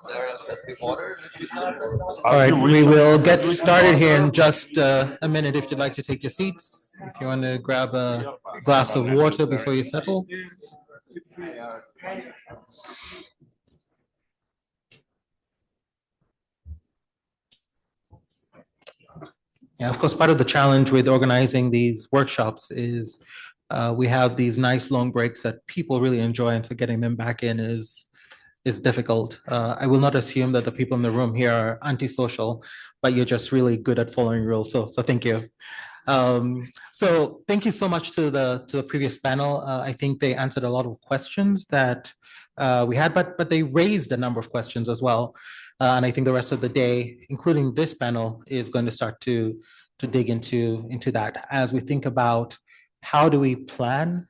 All right, we will get started here in just a minute. If you'd like to take your seats, if you want to grab a glass of water before you settle. Yeah, of course, part of the challenge with organizing these workshops is we have these nice long breaks that people really enjoy, and so getting them back in is difficult. I will not assume that the people in the room here are antisocial, but you're just really good at following rules. So thank you. So thank you so much to the previous panel. I think they answered a lot of questions that we had, but they raised a number of questions as well. And I think the rest of the day, including this panel, is going to start to dig into that as we think about how do we plan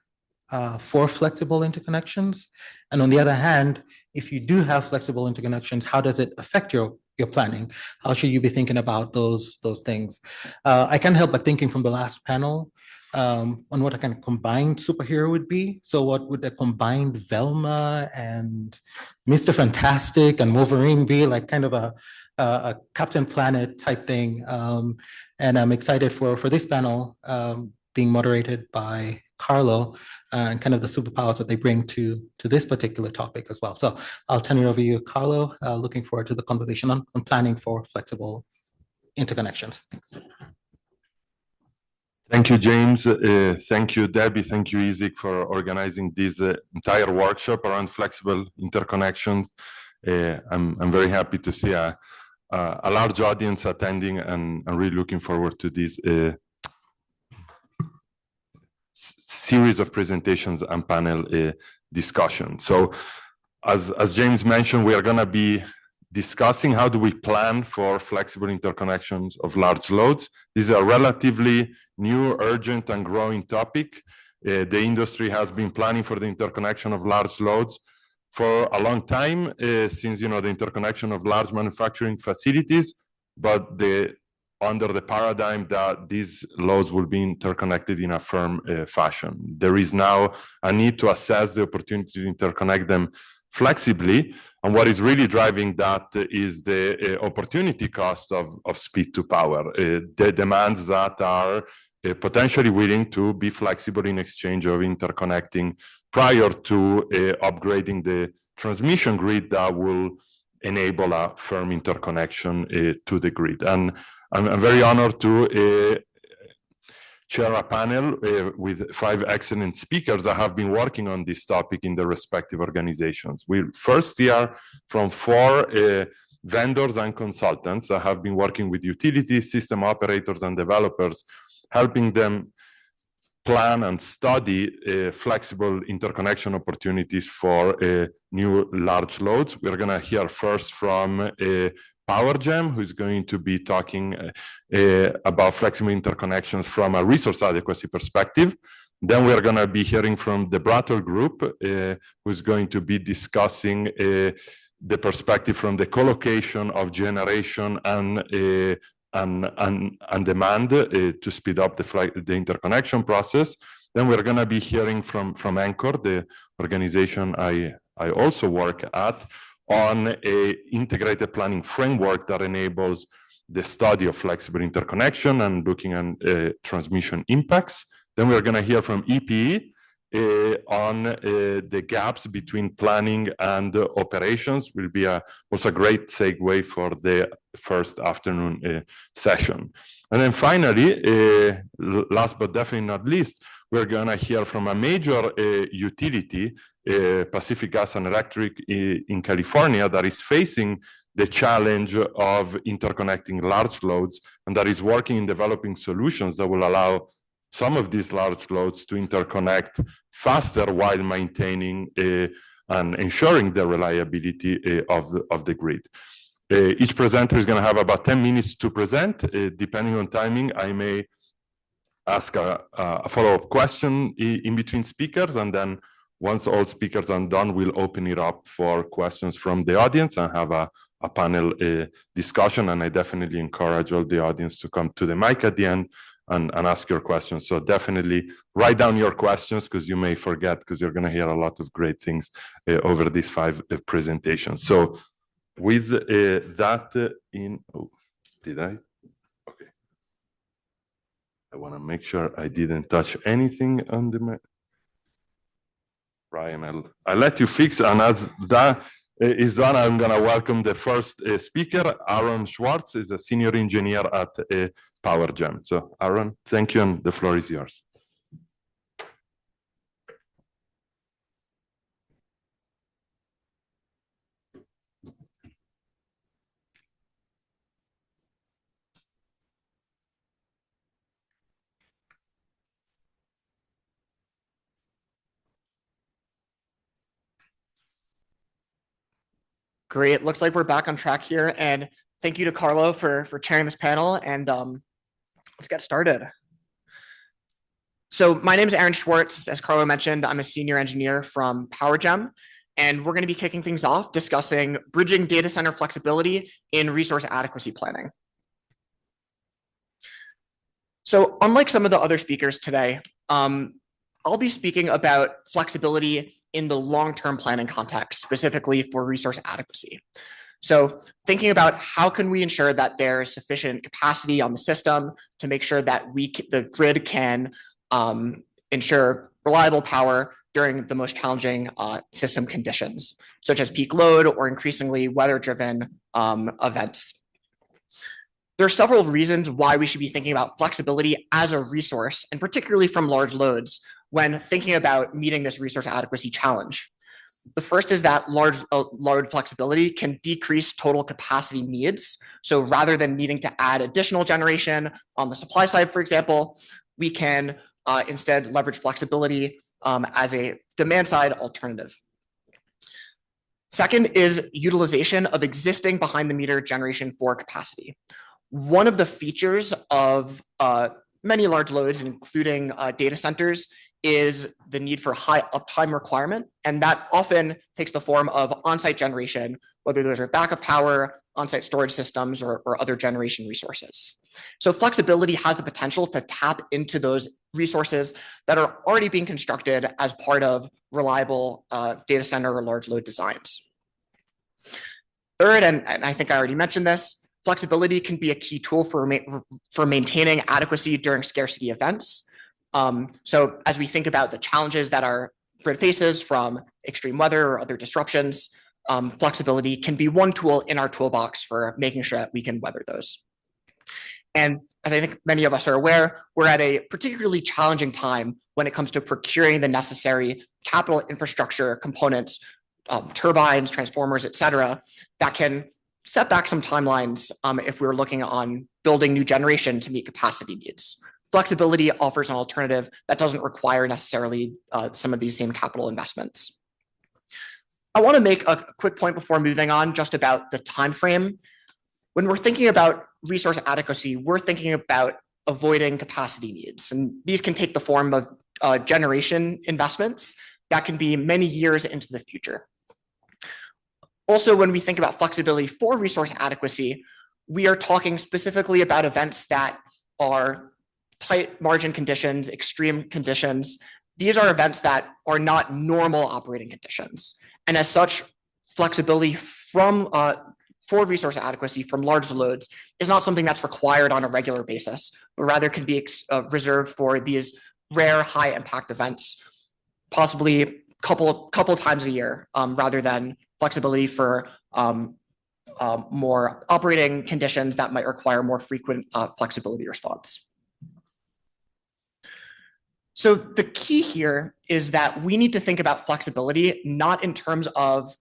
for flexible interconnections, and on the other hand, if you do have flexible interconnections, how does it affect your planning? How should you be thinking about those things? I can't help but thinking from the last panel on what a kind of combined superhero would be. So what would a combined Velma and Mr. Fantastic and Wolverine be, like kind of a Captain Planet type thing? And I'm excited for this panel being moderated by Carlo and kind of the superpowers that they bring to this particular topic as well. So I'll turn it over to you, Carlo. Looking forward to the conversation on planning for flexible interconnections. Thanks. Thank you, James. Thank you, Debbie. Thank you, Isaac, for organizing this entire workshop around flexible interconnections. I'm very happy to see a large audience attending, and I'm really looking forward to this series of presentations and panel discussion. So as James mentioned, we are going to be discussing how do we plan for flexible interconnections of large loads. This is a relatively new, urgent, and growing topic. The industry has been planning for the interconnection of large loads for a long time, since the interconnection of large manufacturing facilities, but under the paradigm that these loads will be interconnected in a firm fashion. There is now a need to assess the opportunity to interconnect them flexibly, and what is really driving that is the opportunity cost of speed to power, the demands that are potentially willing to be flexible in exchange of interconnecting prior to upgrading the transmission grid that will enable a firm interconnection to the grid. And I'm very honored to chair a panel with 5 excellent speakers that have been working on this topic in their respective organizations. We'll first hear from 4 vendors and consultants that have been working with utilities, system operators, and developers, helping them plan and study flexible interconnection opportunities for new large loads. We're going to hear first from PowerGEM, who's going to be talking about flexible interconnections from a resource adequacy perspective. Then we're going to be hearing from the Brattle group, who's going to be discussing the perspective from the co-location of generation and demand to speed up the interconnection process. Then we're going to be hearing from encoord, the organization I also work at, on an integrated planning framework that enables the study of flexible interconnection and looking at transmission impacts. Then we're going to hear from EPE on the gaps between planning and operations. Will be also a great segue for the first afternoon session. And then finally, last but definitely not least, we're going to hear from a major utility, Pacific Gas and Electric in California, that is facing the challenge of interconnecting large loads, and that is working in developing solutions that will allow some of these large loads to interconnect faster while maintaining and ensuring the reliability of the grid. Each presenter is going to have about 10 minutes to present. Depending on timing, I may ask a follow-up question in between speakers, and then once all speakers are done, we'll open it up for questions from the audience and have a panel discussion. And I definitely encourage all the audience to come to the mic at the end and ask your questions. So definitely write down your questions, because you may forget, because you're going to hear a lot of great things over these 5 presentations. So with that did I? Okay. I want to make sure I didn't touch anything on the. Brian, I'll let you fix, and as that is done, I'm going to welcome the first speaker. Aaron Schwartz is a senior engineer at PowerGEM. So Aaron, thank you, and the floor is yours. Great. Looks like we're back on track here. And thank you to Carlo for chairing this panel. And let's get started. So my name is Aaron Schwartz. As Carlo mentioned, I'm a senior engineer from PowerGEM. And we're going to be kicking things off discussing bridging data center flexibility in resource adequacy planning. So unlike some of the other speakers today, I'll be speaking about flexibility in the long-term planning context, specifically for resource adequacy. So thinking about how can we ensure that there is sufficient capacity on the system to make sure that the grid can ensure reliable power during the most challenging system conditions, such as peak load or increasingly weather-driven events. There are several reasons why we should be thinking about flexibility as a resource, and particularly from large loads, when thinking about meeting this resource adequacy challenge. The first is that large load flexibility can decrease total capacity needs. So rather than needing to add additional generation on the supply side, for example, we can instead leverage flexibility as a demand side alternative. Second is utilization of existing behind the meter generation for capacity. One of the features of many large loads, including data centers, is the need for high uptime requirement. And that often takes the form of on-site generation, whether those are backup power, on-site storage systems, or other generation resources. So flexibility has the potential to tap into those resources that are already being constructed as part of reliable data center or large load designs. Third, and I think I already mentioned this, flexibility can be a key tool for maintaining adequacy during scarcity events. So as we think about the challenges that our grid faces from extreme weather or other disruptions, flexibility can be one tool in our toolbox for making sure that we can weather those. And as I think many of us are aware, we're at a particularly challenging time when it comes to procuring the necessary capital infrastructure components, turbines, transformers, et cetera, that can set back some timelines if we're looking on building new generation to meet capacity needs. Flexibility offers an alternative that doesn't require necessarily some of these same capital investments. I want to make a quick point before moving on just about the time frame. When we're thinking about resource adequacy, we're thinking about avoiding capacity needs. And these can take the form of generation investments that can be many years into the future. Also, when we think about flexibility for resource adequacy, we are talking specifically about events that are tight margin conditions, extreme conditions. These are events that are not normal operating conditions. And as such, flexibility for resource adequacy from large loads is not something that's required on a regular basis, but rather can be reserved for these rare high impact events, possibly a couple times a year, rather than flexibility for more operating conditions that might require more frequent flexibility response. So the key here is that we need to think about flexibility not in terms of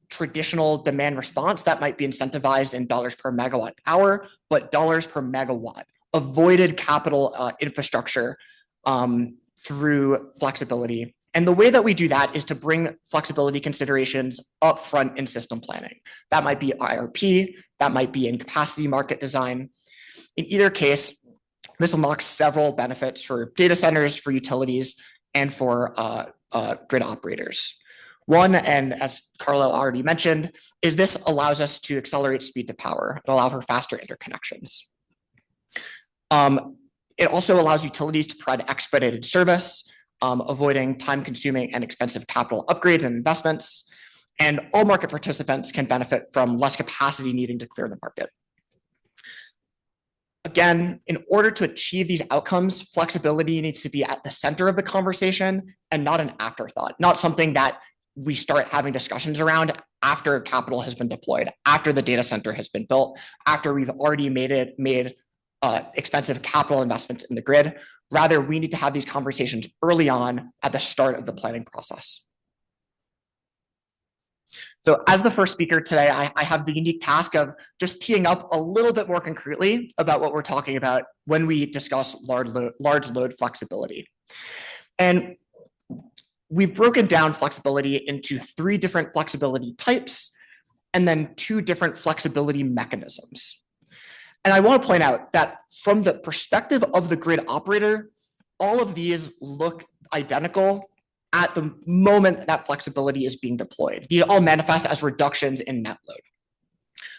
traditional demand response that might be incentivized in dollars per megawatt hour, but dollars per megawatt, avoided capital infrastructure through flexibility. And the way that we do that is to bring flexibility considerations up front in system planning. That might be IRP, that might be in capacity market design. In either case, this unlocks several benefits for data centers, for utilities, and for grid operators. One, and as Carlo already mentioned, is this allows us to accelerate speed to power and allow for faster interconnections. It also allows utilities to provide expedited service, avoiding time-consuming and expensive capital upgrades and investments. and all market participants can benefit from less capacity needing to clear the market. Again, in order to achieve these outcomes, flexibility needs to be at the center of the conversation and not an afterthought, not something that we start having discussions around after capital has been deployed, after the data center has been built, after we've already made expensive capital investments in the grid. Rather, we need to have these conversations early on at the start of the planning process. So as the first speaker today, I have the unique task of just teeing up a little bit more concretely about what we're talking about when we discuss large load flexibility. And we've broken down flexibility into 3 different flexibility types and then 2 different flexibility mechanisms. And I want to point out that from the perspective of the grid operator, all of these look identical at the moment that flexibility is being deployed. These all manifest as reductions in net load.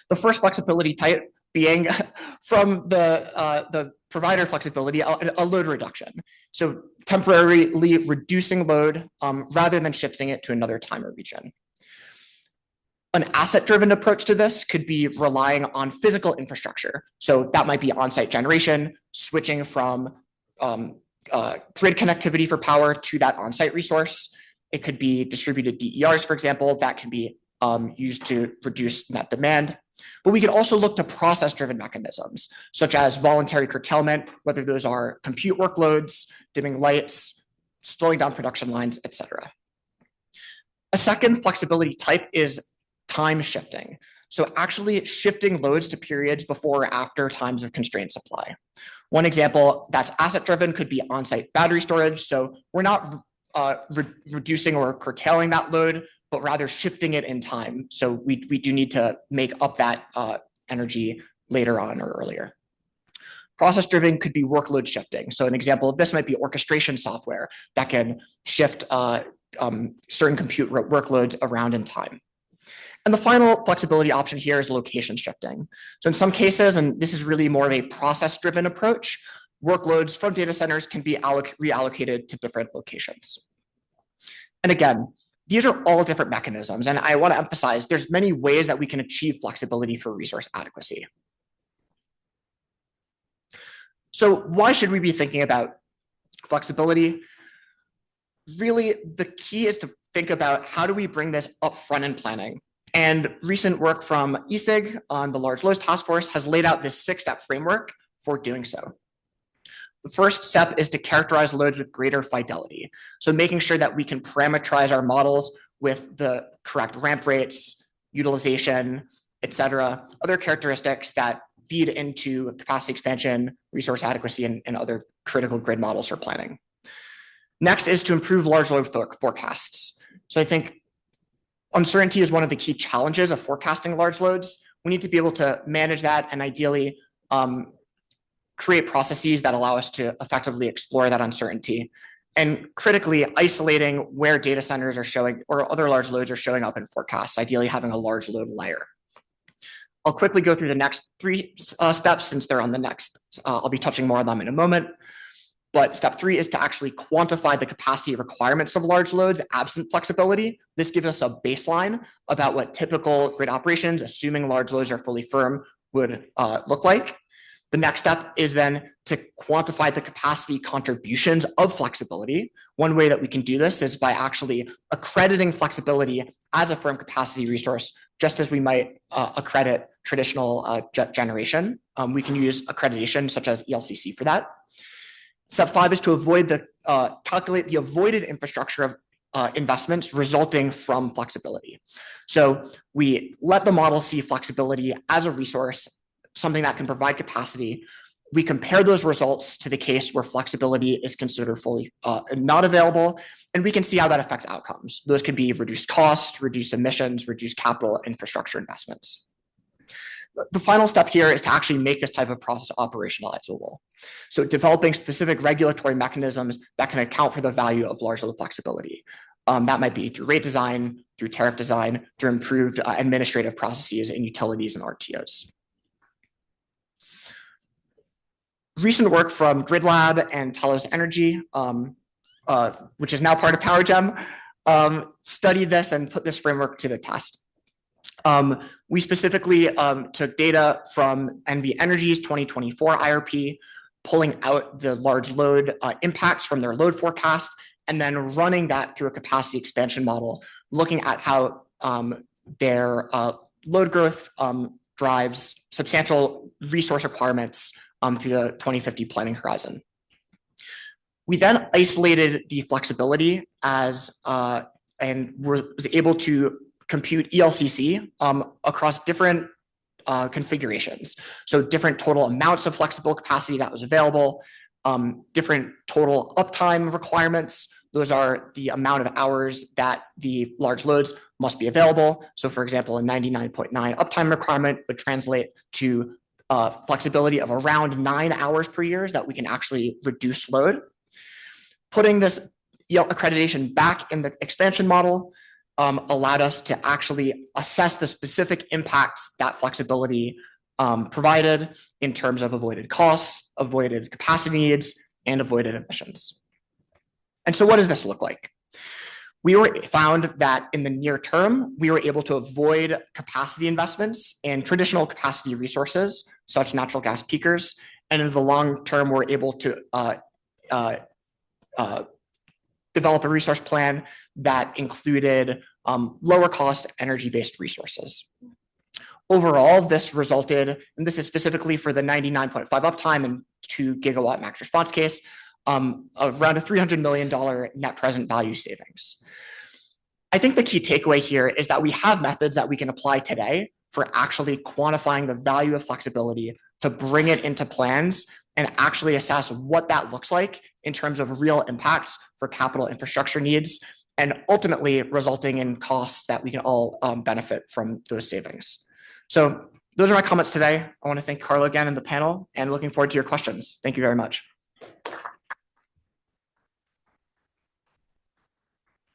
The first flexibility type being from the provider flexibility, a load reduction. So temporarily reducing load rather than shifting it to another time or region. An asset-driven approach to this could be relying on physical infrastructure. So that might be on-site generation, switching from grid connectivity for power to that on-site resource. It could be distributed DERs, for example, that can be used to reduce net demand. But we could also look to process-driven mechanisms, such as voluntary curtailment, whether those are compute workloads, dimming lights, slowing down production lines, etc. A second flexibility type is time shifting. So actually shifting loads to periods before or after times of constrained supply. One example that's asset-driven could be on-site battery storage. So we're not reducing or curtailing that load, but rather shifting it in time. So we do need to make up that energy later on or earlier. Process-driven could be workload shifting. So an example of this might be orchestration software that can shift certain compute workloads around in time. And the final flexibility option here is location shifting. So in some cases, and this is really more of a process-driven approach, workloads from data centers can be reallocated to different locations. And again, these are all different mechanisms. And I want to emphasize there's many ways that we can achieve flexibility for resource adequacy. So why should we be thinking about flexibility? Really, the key is to think about how do we bring this up front in planning. And recent work from ESIG on the Large Loads Task Force has laid out this 6-step framework for doing so. The first step is to characterize loads with greater fidelity. So making sure that we can parameterize our models with the correct ramp rates, utilization, et cetera, other characteristics that feed into capacity expansion, resource adequacy, and other critical grid models for planning. Next is to improve large load forecasts. So I think uncertainty is one of the key challenges of forecasting large loads. We need to be able to manage that and ideally create processes that allow us to effectively explore that uncertainty. And critically, isolating where data centers are showing or other large loads are showing up in forecasts, ideally having a large load layer. I'll quickly go through the next 3 steps since they're on the next. I'll be touching more on them in a moment. But step 3 is to actually quantify the capacity requirements of large loads absent flexibility. This gives us a baseline about what typical grid operations, assuming large loads are fully firm, would look like. The next step is then to quantify the capacity contributions of flexibility. One way that we can do this is by actually accrediting flexibility as a firm capacity resource, just as we might accredit traditional generation. We can use accreditation such as ELCC for that. Step 5 is to avoid calculate the avoided infrastructure of investments resulting from flexibility. So we let the model see flexibility as a resource, something that can provide capacity. We compare those results to the case where flexibility is considered fully not available, and we can see how that affects outcomes. Those could be reduced costs, reduced emissions, reduced capital infrastructure investments. The final step here is to actually make this type of process operationalizable. So developing specific regulatory mechanisms that can account for the value of large load flexibility. That might be through rate design, through tariff design, through improved administrative processes in utilities and RTOs. Recent work from GridLab and Talos Energy, which is now part of PowerGEM, studied this and put this framework to the test. We specifically took data from NV Energy's 2024 IRP, pulling out the large load impacts from their load forecast, and then running that through a capacity expansion model, looking at how their load growth drives substantial resource requirements through the 2050 planning horizon. We then isolated the flexibility as and was able to compute ELCC across different configurations. So different total amounts of flexible capacity that was available, different total uptime requirements. Those are the amount of hours that the large loads must be available. So for example, a 99.9 uptime requirement would translate to flexibility of around 9 hours per year that we can actually reduce load. Putting this accreditation back in the expansion model allowed us to actually assess the specific impacts that flexibility provided in terms of avoided costs, avoided capacity needs, and avoided emissions. And so what does this look like? We found that in the near term, we were able to avoid capacity investments in traditional capacity resources, such natural gas peakers. And in the long term, we're able to develop a resource plan that included lower cost energy-based resources. Overall, this resulted, and this is specifically for the 99.5 uptime and 2 gigawatt max response case, around a $300 million net present value savings. I think the key takeaway here is that we have methods that we can apply today for actually quantifying the value of flexibility to bring it into plans and actually assess what that looks like in terms of real impacts for capital infrastructure needs, and ultimately resulting in costs that we can all benefit from those savings. So those are my comments today. I want to thank Carlo again and the panel, and looking forward to your questions. Thank you very much.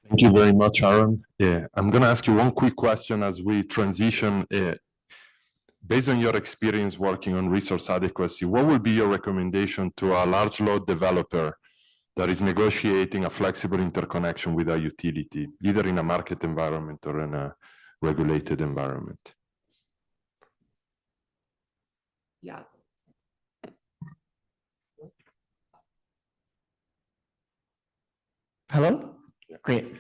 Thank you very much, Aaron. Yeah, I'm going to ask you one quick question as we transition. Based on your experience working on resource adequacy, what would be your recommendation to a large load developer that is negotiating a flexible interconnection with a utility, either in a market environment or in a regulated environment? Yeah. Hello? Great.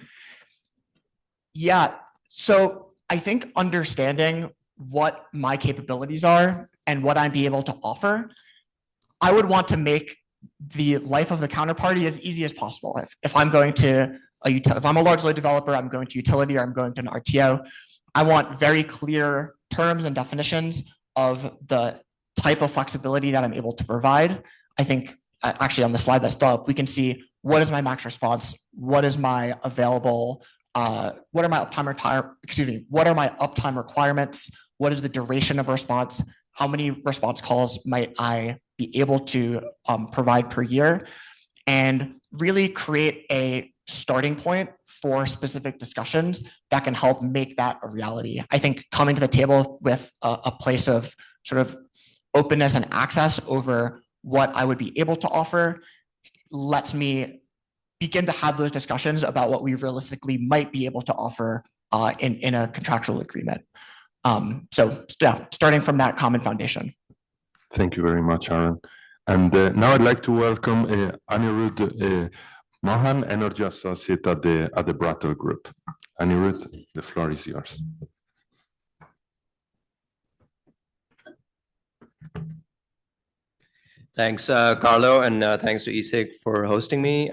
Yeah, so I think understanding what my capabilities are and what I'd be able to offer, I would want to make the life of the counterparty as easy as possible. If I'm going to if I'm a large load developer, I'm going to utility or I'm going to an RTO, I want very clear terms and definitions of the type of flexibility that I'm able to provide. I think actually on the slide that's still up, we can see what is my max response, what is my available, what are my uptime requirements, what is the duration of response, how many response calls might I be able to provide per year, and really create a starting point for specific discussions that can help make that a reality. I think coming to the table with a place of sort of openness and access over what I would be able to offer lets me begin to have those discussions about what we realistically might be able to offer in a contractual agreement. So yeah, starting from that common foundation. Thank you very much, Aaron. And now I'd like to welcome Aniruddh Mohan, Energy Associate at the Brattle Group. Aniruddh, the floor is yours. Thanks, Carlo, and thanks to ESIG for hosting me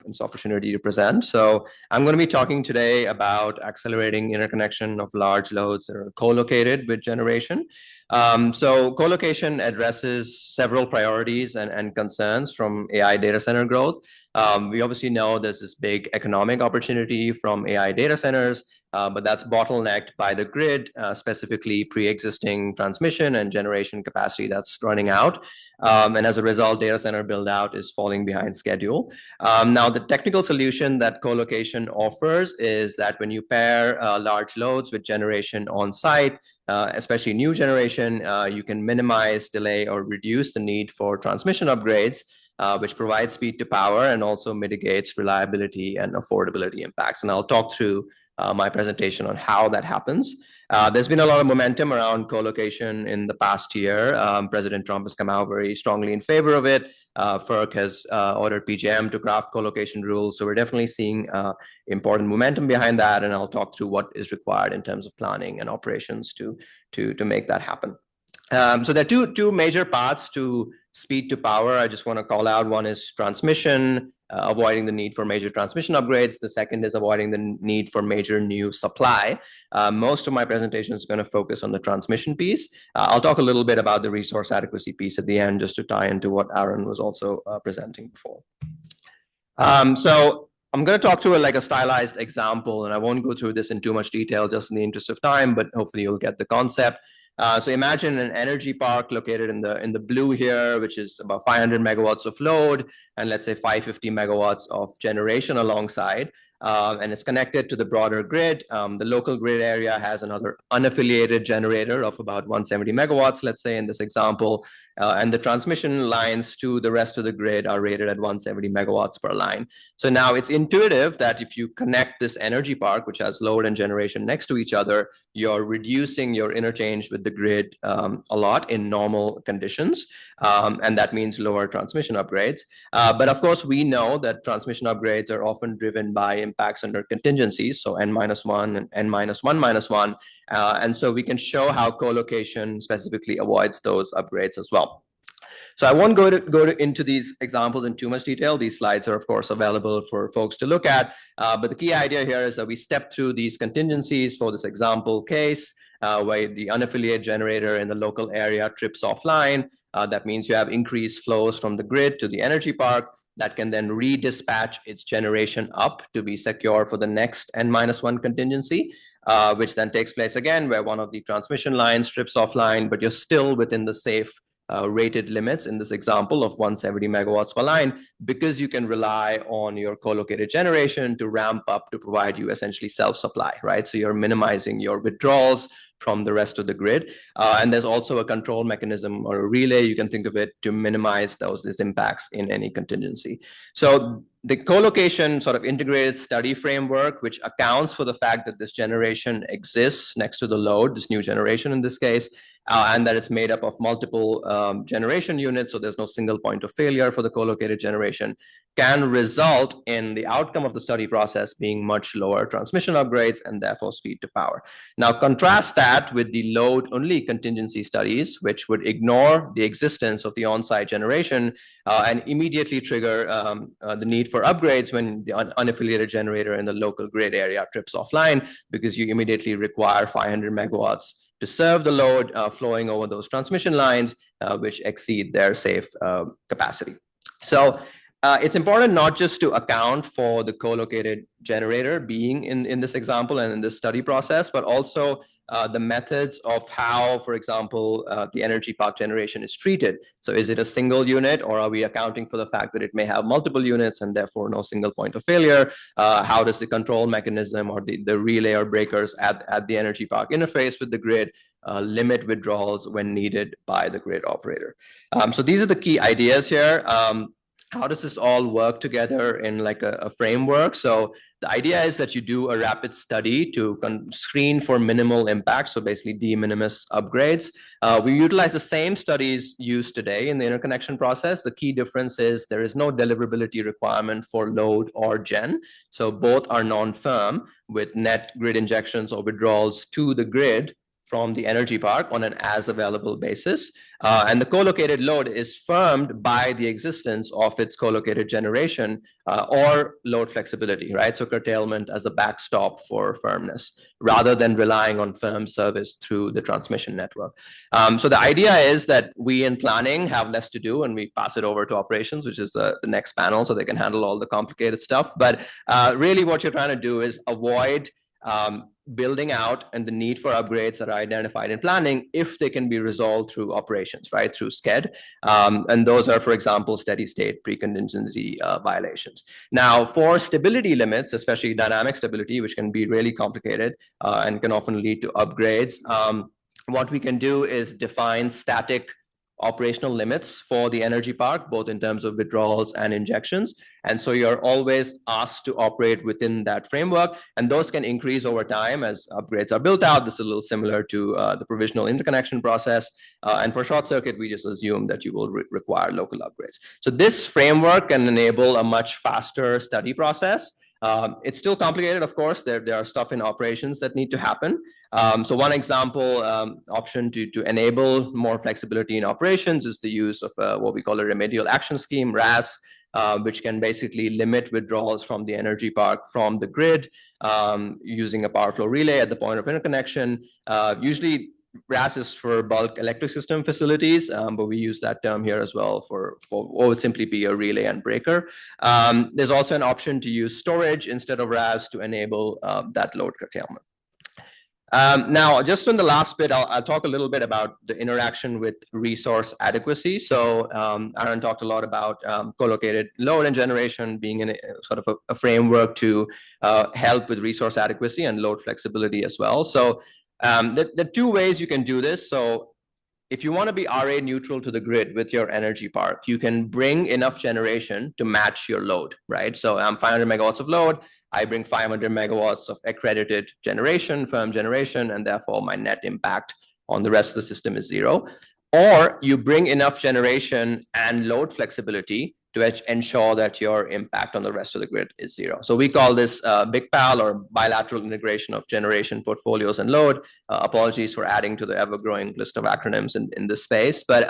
this opportunity to present. So I'm going to be talking today about accelerating interconnection of large loads that are co-located with generation. So co-location addresses several priorities and concerns from AI data center growth. We obviously know there's this big economic opportunity from AI data centers, but that's bottlenecked by the grid, specifically pre-existing transmission and generation capacity that's running out. And as a result, data center build out is falling behind schedule. Now, the technical solution that co-location offers is that when you pair large loads with generation on site, especially new generation, you can minimize, delay, or reduce the need for transmission upgrades. which provides speed to power and also mitigates reliability and affordability impacts. And I'll talk through my presentation on how that happens. There's been a lot of momentum around co-location in the past year. President Trump has come out very strongly in favor of it. FERC has ordered PG&E to craft co-location rules. So we're definitely seeing important momentum behind that. And I'll talk through what is required in terms of planning and operations to make that happen. So there are two major parts to speed to power. I just want to call out. One is transmission, avoiding the need for major transmission upgrades. The second is avoiding the need for major new supply. Most of my presentation is going to focus on the transmission piece. I'll talk a little bit about the resource adequacy piece at the end, just to tie into what Aaron was also presenting before. So I'm going to talk to a stylized example, and I won't go through this in too much detail just in the interest of time, but hopefully you'll get the concept. So imagine an energy park located in the blue here, which is about 500 megawatts of load, and let's say 550 megawatts of generation alongside. And it's connected to the broader grid. The local grid area has another unaffiliated generator of about 170 megawatts, let's say in this example. And the transmission lines to the rest of the grid are rated at 170 megawatts per line. So now it's intuitive that if you connect this energy park, which has load and generation next to each other, you're reducing your interchange with the grid a lot in normal conditions. And that means lower transmission upgrades. But of course, we know that transmission upgrades are often driven by impacts under contingencies, so n-1 and n-1-1. And so we can show how co-location specifically avoids those upgrades as well. So I won't go into these examples in too much detail. These slides are, of course, available for folks to look at. But the key idea here is that we step through these contingencies for this example case, where the unaffiliated generator in the local area trips offline. That means you have increased flows from the grid to the energy park that can then redispatch its generation up to be secure for the next n-1 contingency, which then takes place again where one of the transmission lines trips offline, but you're still within the safe rated limits in this example of 170 megawatts per line, because you can rely on your co-located generation to ramp up to provide you essentially self-supply, right? So you're minimizing your withdrawals from the rest of the grid. And there's also a control mechanism or a relay, you can think of it, to minimize these impacts in any contingency. So the co-location sort of integrated study framework, which accounts for the fact that this generation exists next to the load, this new generation in this case, and that it's made up of multiple generation units, so there's no single point of failure for the co-located generation, can result in the outcome of the study process being much lower transmission upgrades and therefore speed to power. Now contrast that with the load-only contingency studies, which would ignore the existence of the on-site generation and immediately trigger the need for upgrades when the unaffiliated generator in the local grid area trips offline, because you immediately require 500 megawatts to serve the load flowing over those transmission lines, which exceed their safe capacity. So it's important not just to account for the co-located generator being in this example and in this study process, but also the methods of how, for example, the energy park generation is treated. So is it a single unit, or are we accounting for the fact that it may have multiple units and therefore no single point of failure? How does the control mechanism or the relay or breakers at the energy park interface with the grid limit withdrawals when needed by the grid operator? So these are the key ideas here. How does this all work together in like a framework? So the idea is that you do a rapid study to screen for minimal impact, so basically de minimis upgrades. We utilize the same studies used today in the interconnection process. The key difference is there is no deliverability requirement for load or gen. So both are non-firm with net grid injections or withdrawals to the grid from the energy park on an as available basis. And the co-located load is firmed by the existence of its co-located generation or load flexibility, right? So curtailment as a backstop for firmness, rather than relying on firm service through the transmission network. So the idea is that we in planning have less to do and we pass it over to operations, which is the next panel, so they can handle all the complicated stuff. But really what you're trying to do is avoid building out and the need for upgrades that are identified in planning if they can be resolved through operations, right, through SCED. And those are, for example, steady state pre-contingency violations. Now, for stability limits, especially dynamic stability, which can be really complicated and can often lead to upgrades, what we can do is define static operational limits for the energy park, both in terms of withdrawals and injections. And so you're always asked to operate within that framework. And those can increase over time as upgrades are built out. This is a little similar to the provisional interconnection process. And for short circuit, we just assume that you will require local upgrades. So this framework can enable a much faster study process. It's still complicated, of course. There are stuff in operations that need to happen. So one example option to enable more flexibility in operations is the use of what we call a remedial action scheme, RAS, which can basically limit withdrawals from the energy park from the grid using a power flow relay at the point of interconnection. Usually RAS is for bulk electric system facilities, but we use that term here as well for what would simply be a relay and breaker. There's also an option to use storage instead of RAS to enable that load curtailment. Now, just in the last bit, I'll talk a little bit about the interaction with resource adequacy. So Aaron talked a lot about co-located load and generation being in a sort of a framework to help with resource adequacy and load flexibility as well. So there are two ways you can do this. So if you want to be RA neutral to the grid with your energy park, you can bring enough generation to match your load, right? So 500 megawatts of load, I bring 500 megawatts of accredited generation, firm generation, and therefore my net impact on the rest of the system is zero. Or you bring enough generation and load flexibility to ensure that your impact on the rest of the grid is zero. So we call this Big PAL, or bilateral integration of generation, portfolios, and load. Apologies for adding to the ever-growing list of acronyms in this space. But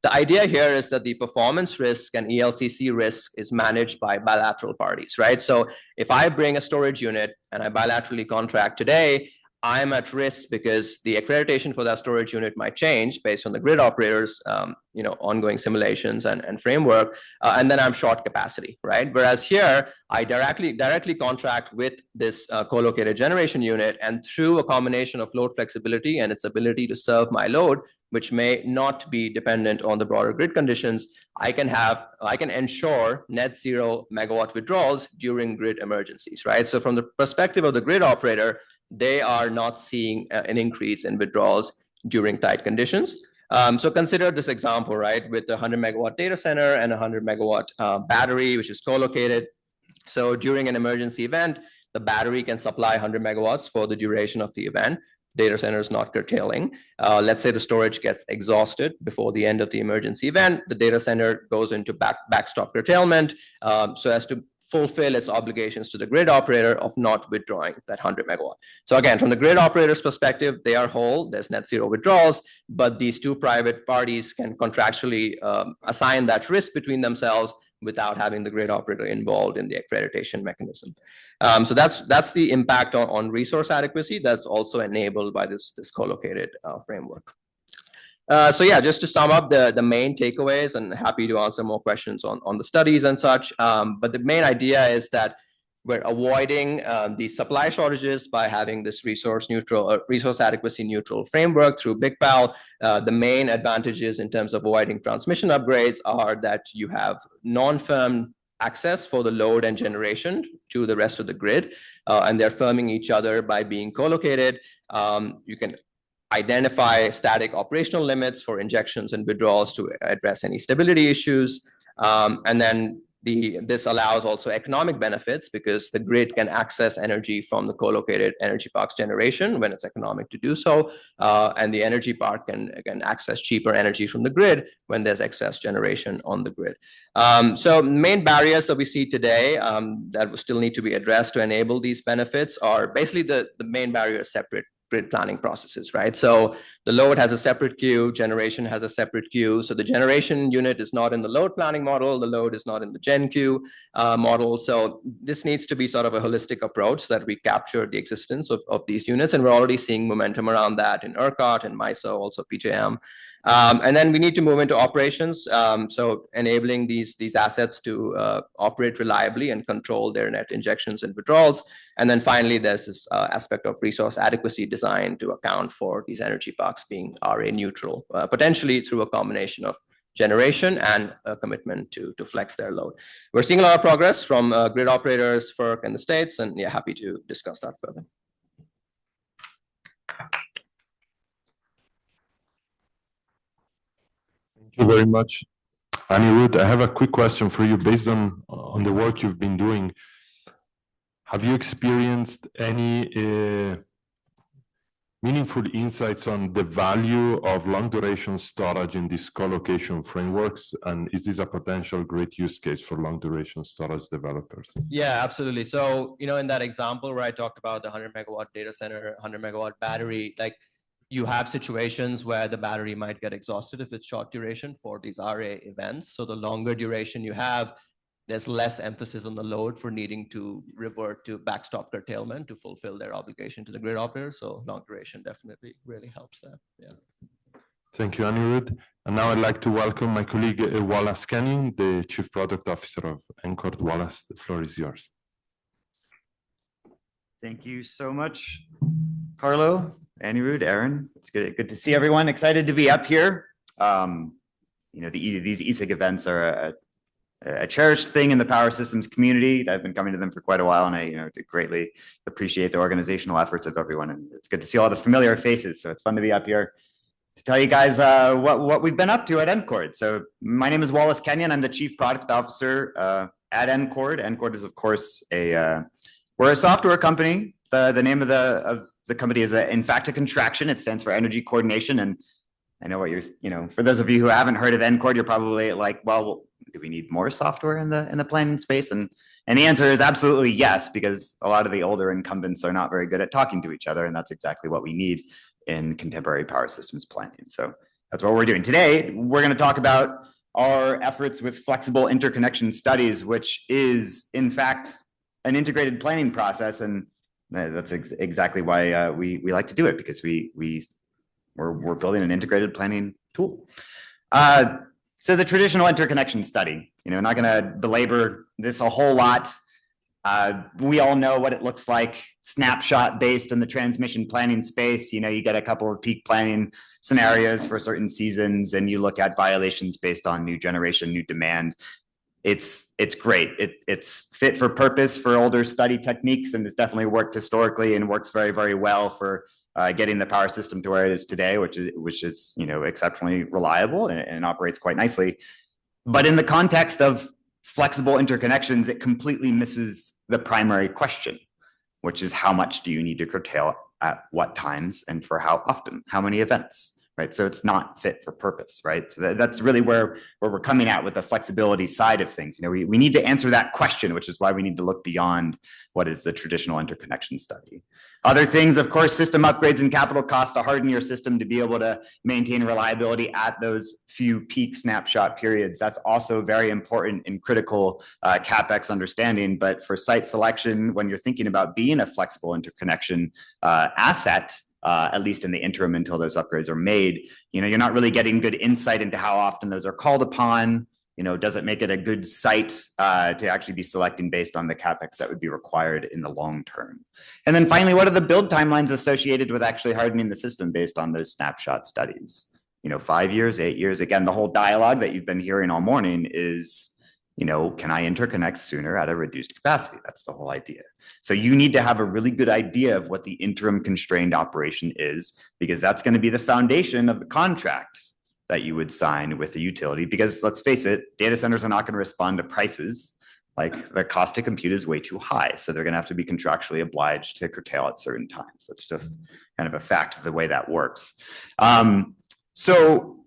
the idea here is that the performance risk and ELCC risk is managed by bilateral parties, right? So if I bring a storage unit and I bilaterally contract today, I'm at risk because the accreditation for that storage unit might change based on the grid operator's ongoing simulations and framework, and then I'm short capacity, right? Whereas here, I directly contract with this co-located generation unit, and through a combination of load flexibility and its ability to serve my load, which may not be dependent on the broader grid conditions, I can ensure net zero megawatt withdrawals during grid emergencies, right? So from the perspective of the grid operator, they are not seeing an increase in withdrawals during tight conditions. So consider this example, right, with a 100 megawatt data center and a 100 megawatt battery, which is co-located. So during an emergency event, the battery can supply 100 megawatts for the duration of the event. Data center is not curtailing. Let's say the storage gets exhausted before the end of the emergency event. The data center goes into backstop curtailment so as to fulfill its obligations to the grid operator of not withdrawing that 100 megawatt. So again, from the grid operator's perspective, they are whole, there's net zero withdrawals, but these two private parties can contractually assign that risk between themselves without having the grid operator involved in the accreditation mechanism. So that's the impact on resource adequacy that's also enabled by this co-located framework. So yeah, just to sum up the main takeaways, and happy to answer more questions on the studies and such. But the main idea is that we're avoiding these supply shortages by having this resource adequacy neutral framework through Big PAL. The main advantages in terms of avoiding transmission upgrades are that you have non-firm access for the load and generation to the rest of the grid, and they're firming each other by being co-located. You can identify static operational limits for injections and withdrawals to address any stability issues. And then this allows also economic benefits because the grid can access energy from the co-located energy park's generation when it's economic to do so. And the energy park can access cheaper energy from the grid when there's excess generation on the grid. So main barriers that we see today that still need to be addressed to enable these benefits are basically the main barrier is separate grid planning processes, right? So the load has a separate queue, generation has a separate queue. So the generation unit is not in the load planning model, the load is not in the gen queue model. So this needs to be sort of a holistic approach so that we capture the existence of these units. And we're already seeing momentum around that in ERCOT and MISO, also PJM. And then we need to move into operations. So enabling these assets to operate reliably and control their net injections and withdrawals. And then finally, there's this aspect of resource adequacy design to account for these energy parks being RA neutral, potentially through a combination of generation and a commitment to flex their load. We're seeing a lot of progress from grid operators, FERC, and the states, and yeah, happy to discuss that further. Thank you very much. Aniruddh, I have a quick question for you based on the work you've been doing. Have you experienced any meaningful insights on the value of long duration storage in these co-location frameworks? And is this a potential great use case for long duration storage developers? Yeah, absolutely. So, in that example where I talked about the 100 megawatt data center, 100 megawatt battery, like you have situations where the battery might get exhausted if it's short duration for these RA events. So the longer duration you have, there's less emphasis on the load for needing to revert to backstop curtailment to fulfill their obligation to the grid operator. So long duration definitely really helps that. Yeah. Thank you, Aniruddh. And now I'd like to welcome my colleague Wallace Kenyon, the Chief Product Officer of encoord. Wallace, the floor is yours. Thank you so much, Carlo, Aniruddh, Aaron. It's good to see everyone. Excited to be up here. These ESIG events are a cherished thing in the power systems community. I've been coming to them for quite a while, and I greatly appreciate the organizational efforts of everyone. And it's good to see all the familiar faces. So it's fun to be up here to tell you guys what we've been up to at encoord. So my name is Wallace Kenyon. I'm the Chief Product Officer at encoord. encoord is, of course, we're a software company. The name of the company is, in fact, a contraction. It stands for Energy Coordination. And I know what for those of you who haven't heard of encoord, you're probably like, well, do we need more software in the planning space? And the answer is absolutely yes, because a lot of the older incumbents are not very good at talking to each other, and that's exactly what we need in contemporary power systems planning. So that's what we're doing today. We're going to talk about our efforts with flexible interconnection studies, which is in fact an integrated planning process, and that's exactly why we like to do it, because we're building an integrated planning tool. So the traditional interconnection study, not going to belabor this a whole lot. We all know what it looks like, snapshot based in the transmission planning space. You get a couple of peak planning scenarios for certain seasons, and you look at violations based on new generation, new demand. It's great. It's fit for purpose for older study techniques, and it's definitely worked historically and works very, very well for getting the power system to where it is today, which is exceptionally reliable and operates quite nicely. But in the context of flexible interconnections, it completely misses the primary question, which is how much do you need to curtail at what times and for how often, how many events, right? So it's not fit for purpose, right? So that's really where we're coming at with the flexibility side of things. We need to answer that question, which is why we need to look beyond what is the traditional interconnection study. Other things, of course, system upgrades and capital costs to harden your system to be able to maintain reliability at those few peak snapshot periods. That's also very important and critical CapEx understanding. But for site selection, when you're thinking about being a flexible interconnection asset, at least in the interim until those upgrades are made, you're not really getting good insight into how often those are called upon. Does it make it a good site to actually be selecting based on the CapEx that would be required in the long term? And then finally, what are the build timelines associated with actually hardening the system based on those snapshot studies? 5 years, 8 years. Again, the whole dialogue that you've been hearing all morning is, can I interconnect sooner at a reduced capacity? That's the whole idea. So you need to have a really good idea of what the interim constrained operation is, because that's going to be the foundation of the contract that you would sign with the utility. Because let's face it, data centers are not going to respond to prices. Like, the cost to compute is way too high. So they're going to have to be contractually obliged to curtail at certain times. That's just kind of a fact of the way that works. So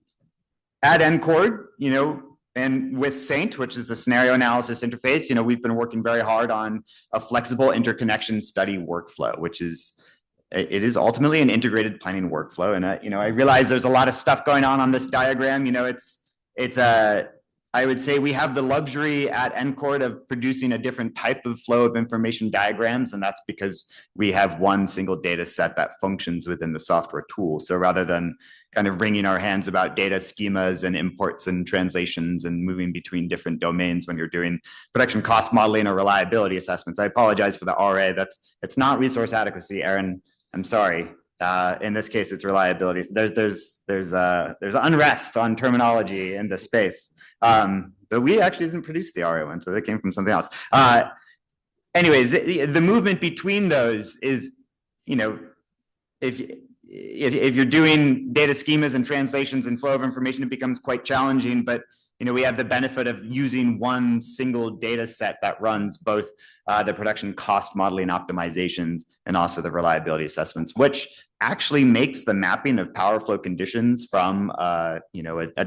at encoord, and with Saint, which is the scenario analysis interface, we've been working very hard on a flexible interconnection study workflow, which is ultimately an integrated planning workflow. And I realize there's a lot of stuff going on this diagram. I would say we have the luxury at encoord of producing a different type of flow of information diagrams, and that's because we have one single data set that functions within the software tool. So rather than kind of wringing our hands about data schemas and imports and translations and moving between different domains when you're doing production cost modeling or reliability assessments, I apologize for the RA. It's not resource adequacy, Aaron. I'm sorry. In this case, it's reliability. There's unrest on terminology in the space. But we actually didn't produce the RA one, so that came from something else. Anyways, the movement between those is, if if you're doing data schemas and translations and flow of information, it becomes quite challenging. But we have the benefit of using one single data set that runs both the production cost modeling optimizations and also the reliability assessments, which actually makes the mapping of power flow conditions from a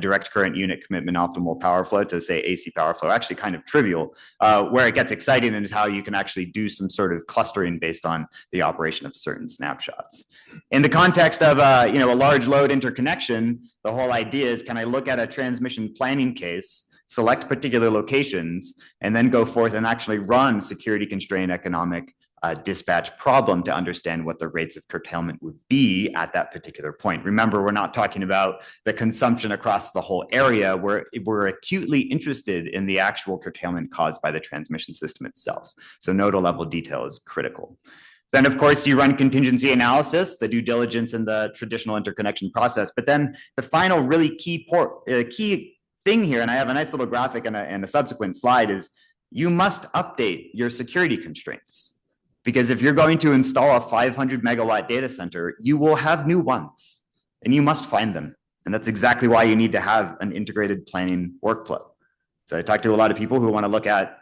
direct current unit commitment optimal power flow to, say, AC power flow actually kind of trivial. Where it gets exciting is how you can actually do some sort of clustering based on the operation of certain snapshots. In the context of a large load interconnection, the whole idea is, can I look at a transmission planning case, select particular locations, and then go forth and actually run security constrained economic dispatch problem to understand what the rates of curtailment would be at that particular point. Remember, we're not talking about the consumption across the whole area. We're acutely interested in the actual curtailment caused by the transmission system itself. So nodal level detail is critical. Then, of course, you run contingency analysis, the due diligence in the traditional interconnection process. But then the final really key thing here, and I have a nice little graphic and a subsequent slide, is you must update your security constraints. Because if you're going to install a 500 megawatt data center, you will have new ones and you must find them. And that's exactly why you need to have an integrated planning workflow. So I talked to a lot of people who want to look at,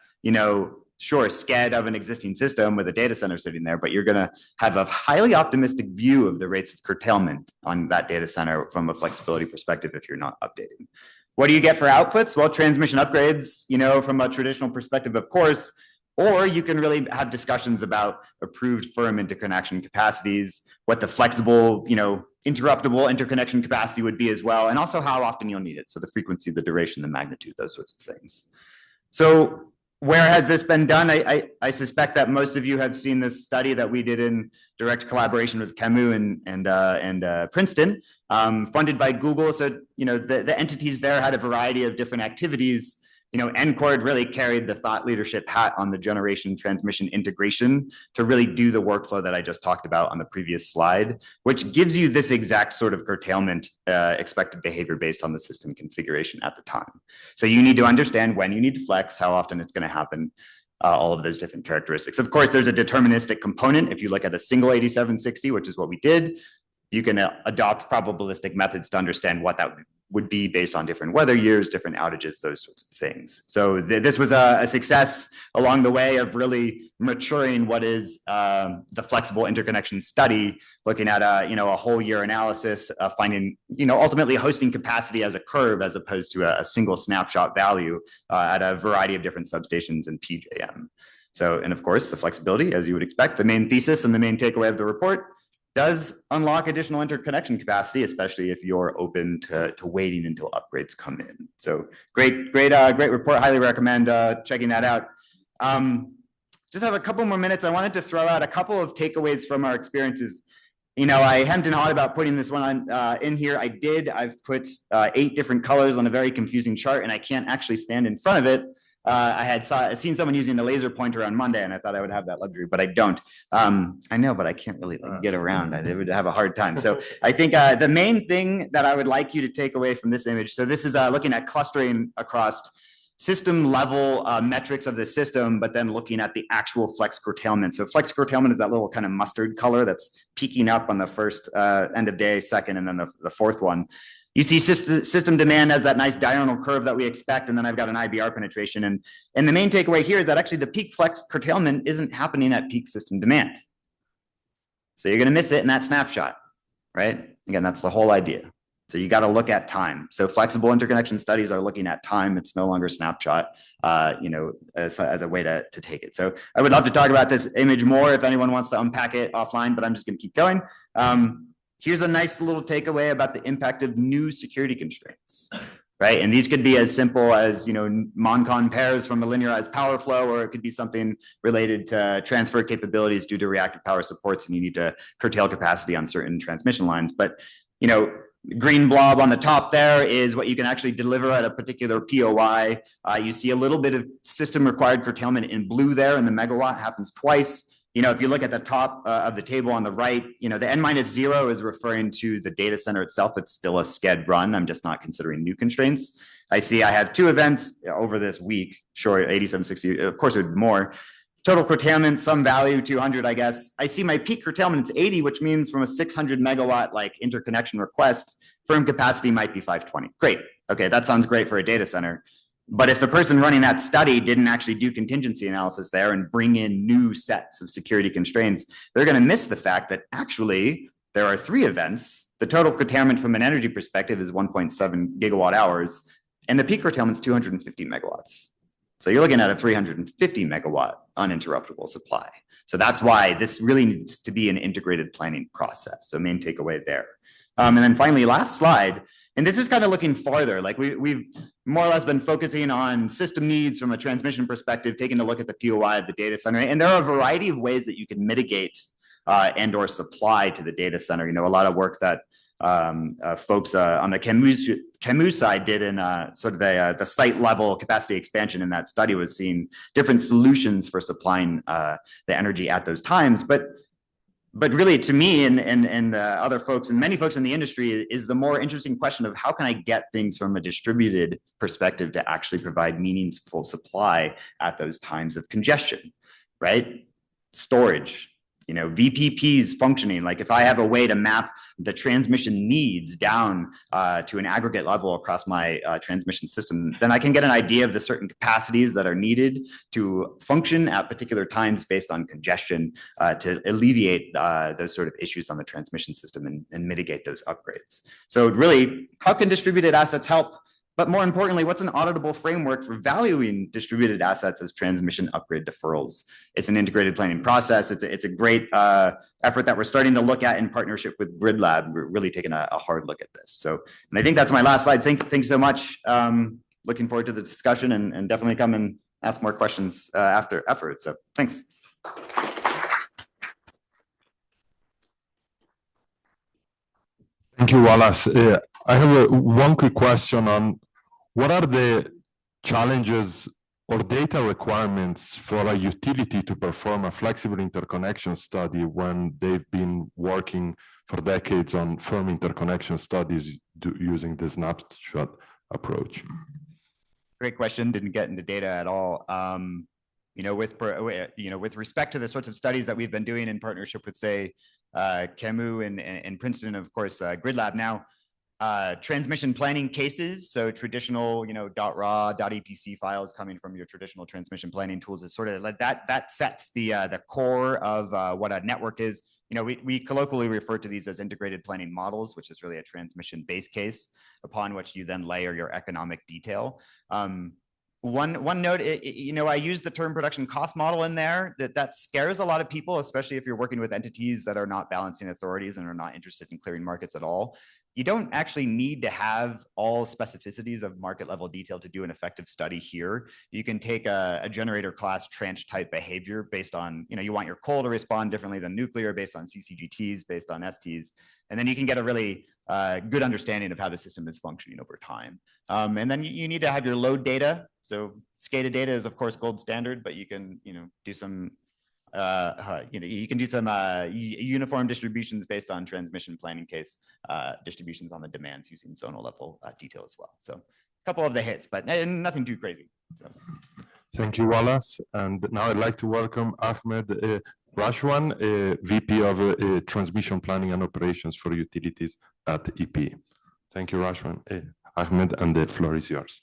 sure, SCAD of an existing system with a data center sitting there, but you're going to have a highly optimistic view of the rates of curtailment on that data center from a flexibility perspective if you're not updating. What do you get for outputs? Well, transmission upgrades, from a traditional perspective, of course, or you can really have discussions about approved firm interconnection capacities, what the flexible, interruptible interconnection capacity would be as well, and also how often you'll need it. So the frequency, the duration, the magnitude, those sorts of things. So where has this been done? I suspect that most of you have seen this study that we did in direct collaboration with CAMU and Princeton, funded by Google. So, the entities there had a variety of different activities. encoord really carried the thought leadership hat on the generation transmission integration to really do the workflow that I just talked about on the previous slide, which gives you this exact sort of curtailment expected behavior based on the system configuration at the time. So you need to understand when you need to flex, how often it's going to happen, all of those different characteristics. Of course, there's a deterministic component. If you look at a single 8760, which is what we did, you can adopt probabilistic methods to understand what that would be based on different weather years, different outages, those sorts of things. So this was a success along the way of really maturing what is the flexible interconnection study, looking at a whole year analysis, finding ultimately hosting capacity as a curve as opposed to a single snapshot value at a variety of different substations in PJM. So, and of course, the flexibility, as you would expect, the main thesis and the main takeaway of the report does unlock additional interconnection capacity, especially if you're open to waiting until upgrades come in. So great report. Highly recommend checking that out. Just have a couple more minutes. I wanted to throw out a couple of takeaways from our experiences. I hemmed and hawed about putting this one on in here. I've put 8 different colors on a very confusing chart, and I can't actually stand in front of it. I had seen someone using the laser pointer on Monday, and I thought I would have that luxury, but I don't. I know, but I can't really get around. I would have a hard time. So I think the main thing that I would like you to take away from this image, so this is looking at clustering across system level metrics of the system, but then looking at the actual flex curtailment. So flex curtailment is that little kind of mustard color that's peaking up on the first end of day, second, and then the fourth one. You see system demand as that nice diurnal curve that we expect, and then I've got an IBR penetration. And the main takeaway here is that actually the peak flex curtailment isn't happening at peak system demand. So you're going to miss it in that snapshot, right? Again, that's the whole idea. So you got to look at time. So flexible interconnection studies are looking at time. It's no longer snapshot, as a way to take it. So I would love to talk about this image more if anyone wants to unpack it offline, but I'm just going to keep going. Here's a nice little takeaway about the impact of new security constraints, right? And these could be as simple as, Moncon pairs from a linearized power flow, or it could be something related to transfer capabilities due to reactive power supports, and you need to curtail capacity on certain transmission lines. But, green blob on the top there is what you can actually deliver at a particular POI. You see a little bit of system required curtailment in blue there, and the megawatt happens twice. If you look at the top of the table on the right, the n-0 is referring to the data center itself. It's still a SCAD run. I'm just not considering new constraints. I have 2 events over this week, sure, 8760, of course it would be more. total curtailment, some value, 200, I guess. I see my peak curtailment, it's 80, which means from a 600 megawatt like interconnection request, firm capacity might be 520. Great. Okay, that sounds great for a data center. But if the person running that study didn't actually do contingency analysis there and bring in new sets of security constraints, they're going to miss the fact that actually there are 3 events. The total curtailment from an energy perspective is 1.7 gigawatt hours, and the peak curtailment is 250 megawatts. So you're looking at a 350 megawatt uninterruptible supply. So that's why this really needs to be an integrated planning process. So main takeaway there. And then finally, last slide. And this is kind of looking farther, like we've more or less been focusing on system needs from a transmission perspective, taking a look at the POI of the data center. And there are a variety of ways that you can mitigate and or supply to the data center. You know, a lot of work that folks on the Camus side did in sort of the site level capacity expansion in that study was seeing different solutions for supplying the energy at those times. But really, to me and other folks and many folks in the industry is the more interesting question of how can I get things from a distributed perspective to actually provide meaningful supply at those times of congestion, right? Storage, you know, VPPs functioning. Like if I have a way to map the transmission needs down to an aggregate level across my transmission system, then I can get an idea of the certain capacities that are needed to function at particular times based on congestion to alleviate those sort of issues on the transmission system and mitigate those upgrades. So really, how can distributed assets help? But more importantly, what's an auditable framework for valuing distributed assets as transmission upgrade deferrals? It's an integrated planning process. It's a great effort that we're starting to look at in partnership with Grid Lab. We're really taking a hard look at this. So, and I think that's my last slide. Thanks so much. Looking forward to the discussion and definitely come and ask more questions afterwards. So thanks. Thank you, Wallace. I have one quick question on what are the challenges or data requirements for a utility to perform a flexible interconnection study when they've been working for decades on firm interconnection studies using the snapshot approach? Great question. Didn't get into data at all. With respect to the sorts of studies that we've been doing in partnership with, say, Camus and Princeton, of course, Grid Lab now. Transmission planning cases, so traditional, .raw, .epc files coming from your traditional transmission planning tools is sort of like that sets the core of what a network is. We colloquially refer to these as integrated planning models, which is really a transmission base case upon which you then layer your economic detail. One note, I use the term production cost model in there. That scares a lot of people, especially if you're working with entities that are not balancing authorities and are not interested in clearing markets at all. You don't actually need to have all specificities of market level detail to do an effective study here. You can take a generator class tranche type behavior based on, you want your coal to respond differently than nuclear based on CCGTs, based on STs. And then you can get a really good understanding of how the system is functioning over time. And then you need to have your load data. So SCADA data is of course gold standard, but you can, do some uniform distributions based on transmission planning case distributions on the demands using zonal level detail as well. So a couple of the hits, but nothing too crazy. So. Thank you, Wallace. And now I'd like to welcome Ahmed Rashwan, VP of Transmission Planning and Operations for Utilities at EP. Thank you, Rashwan. Ahmed, and the floor is yours.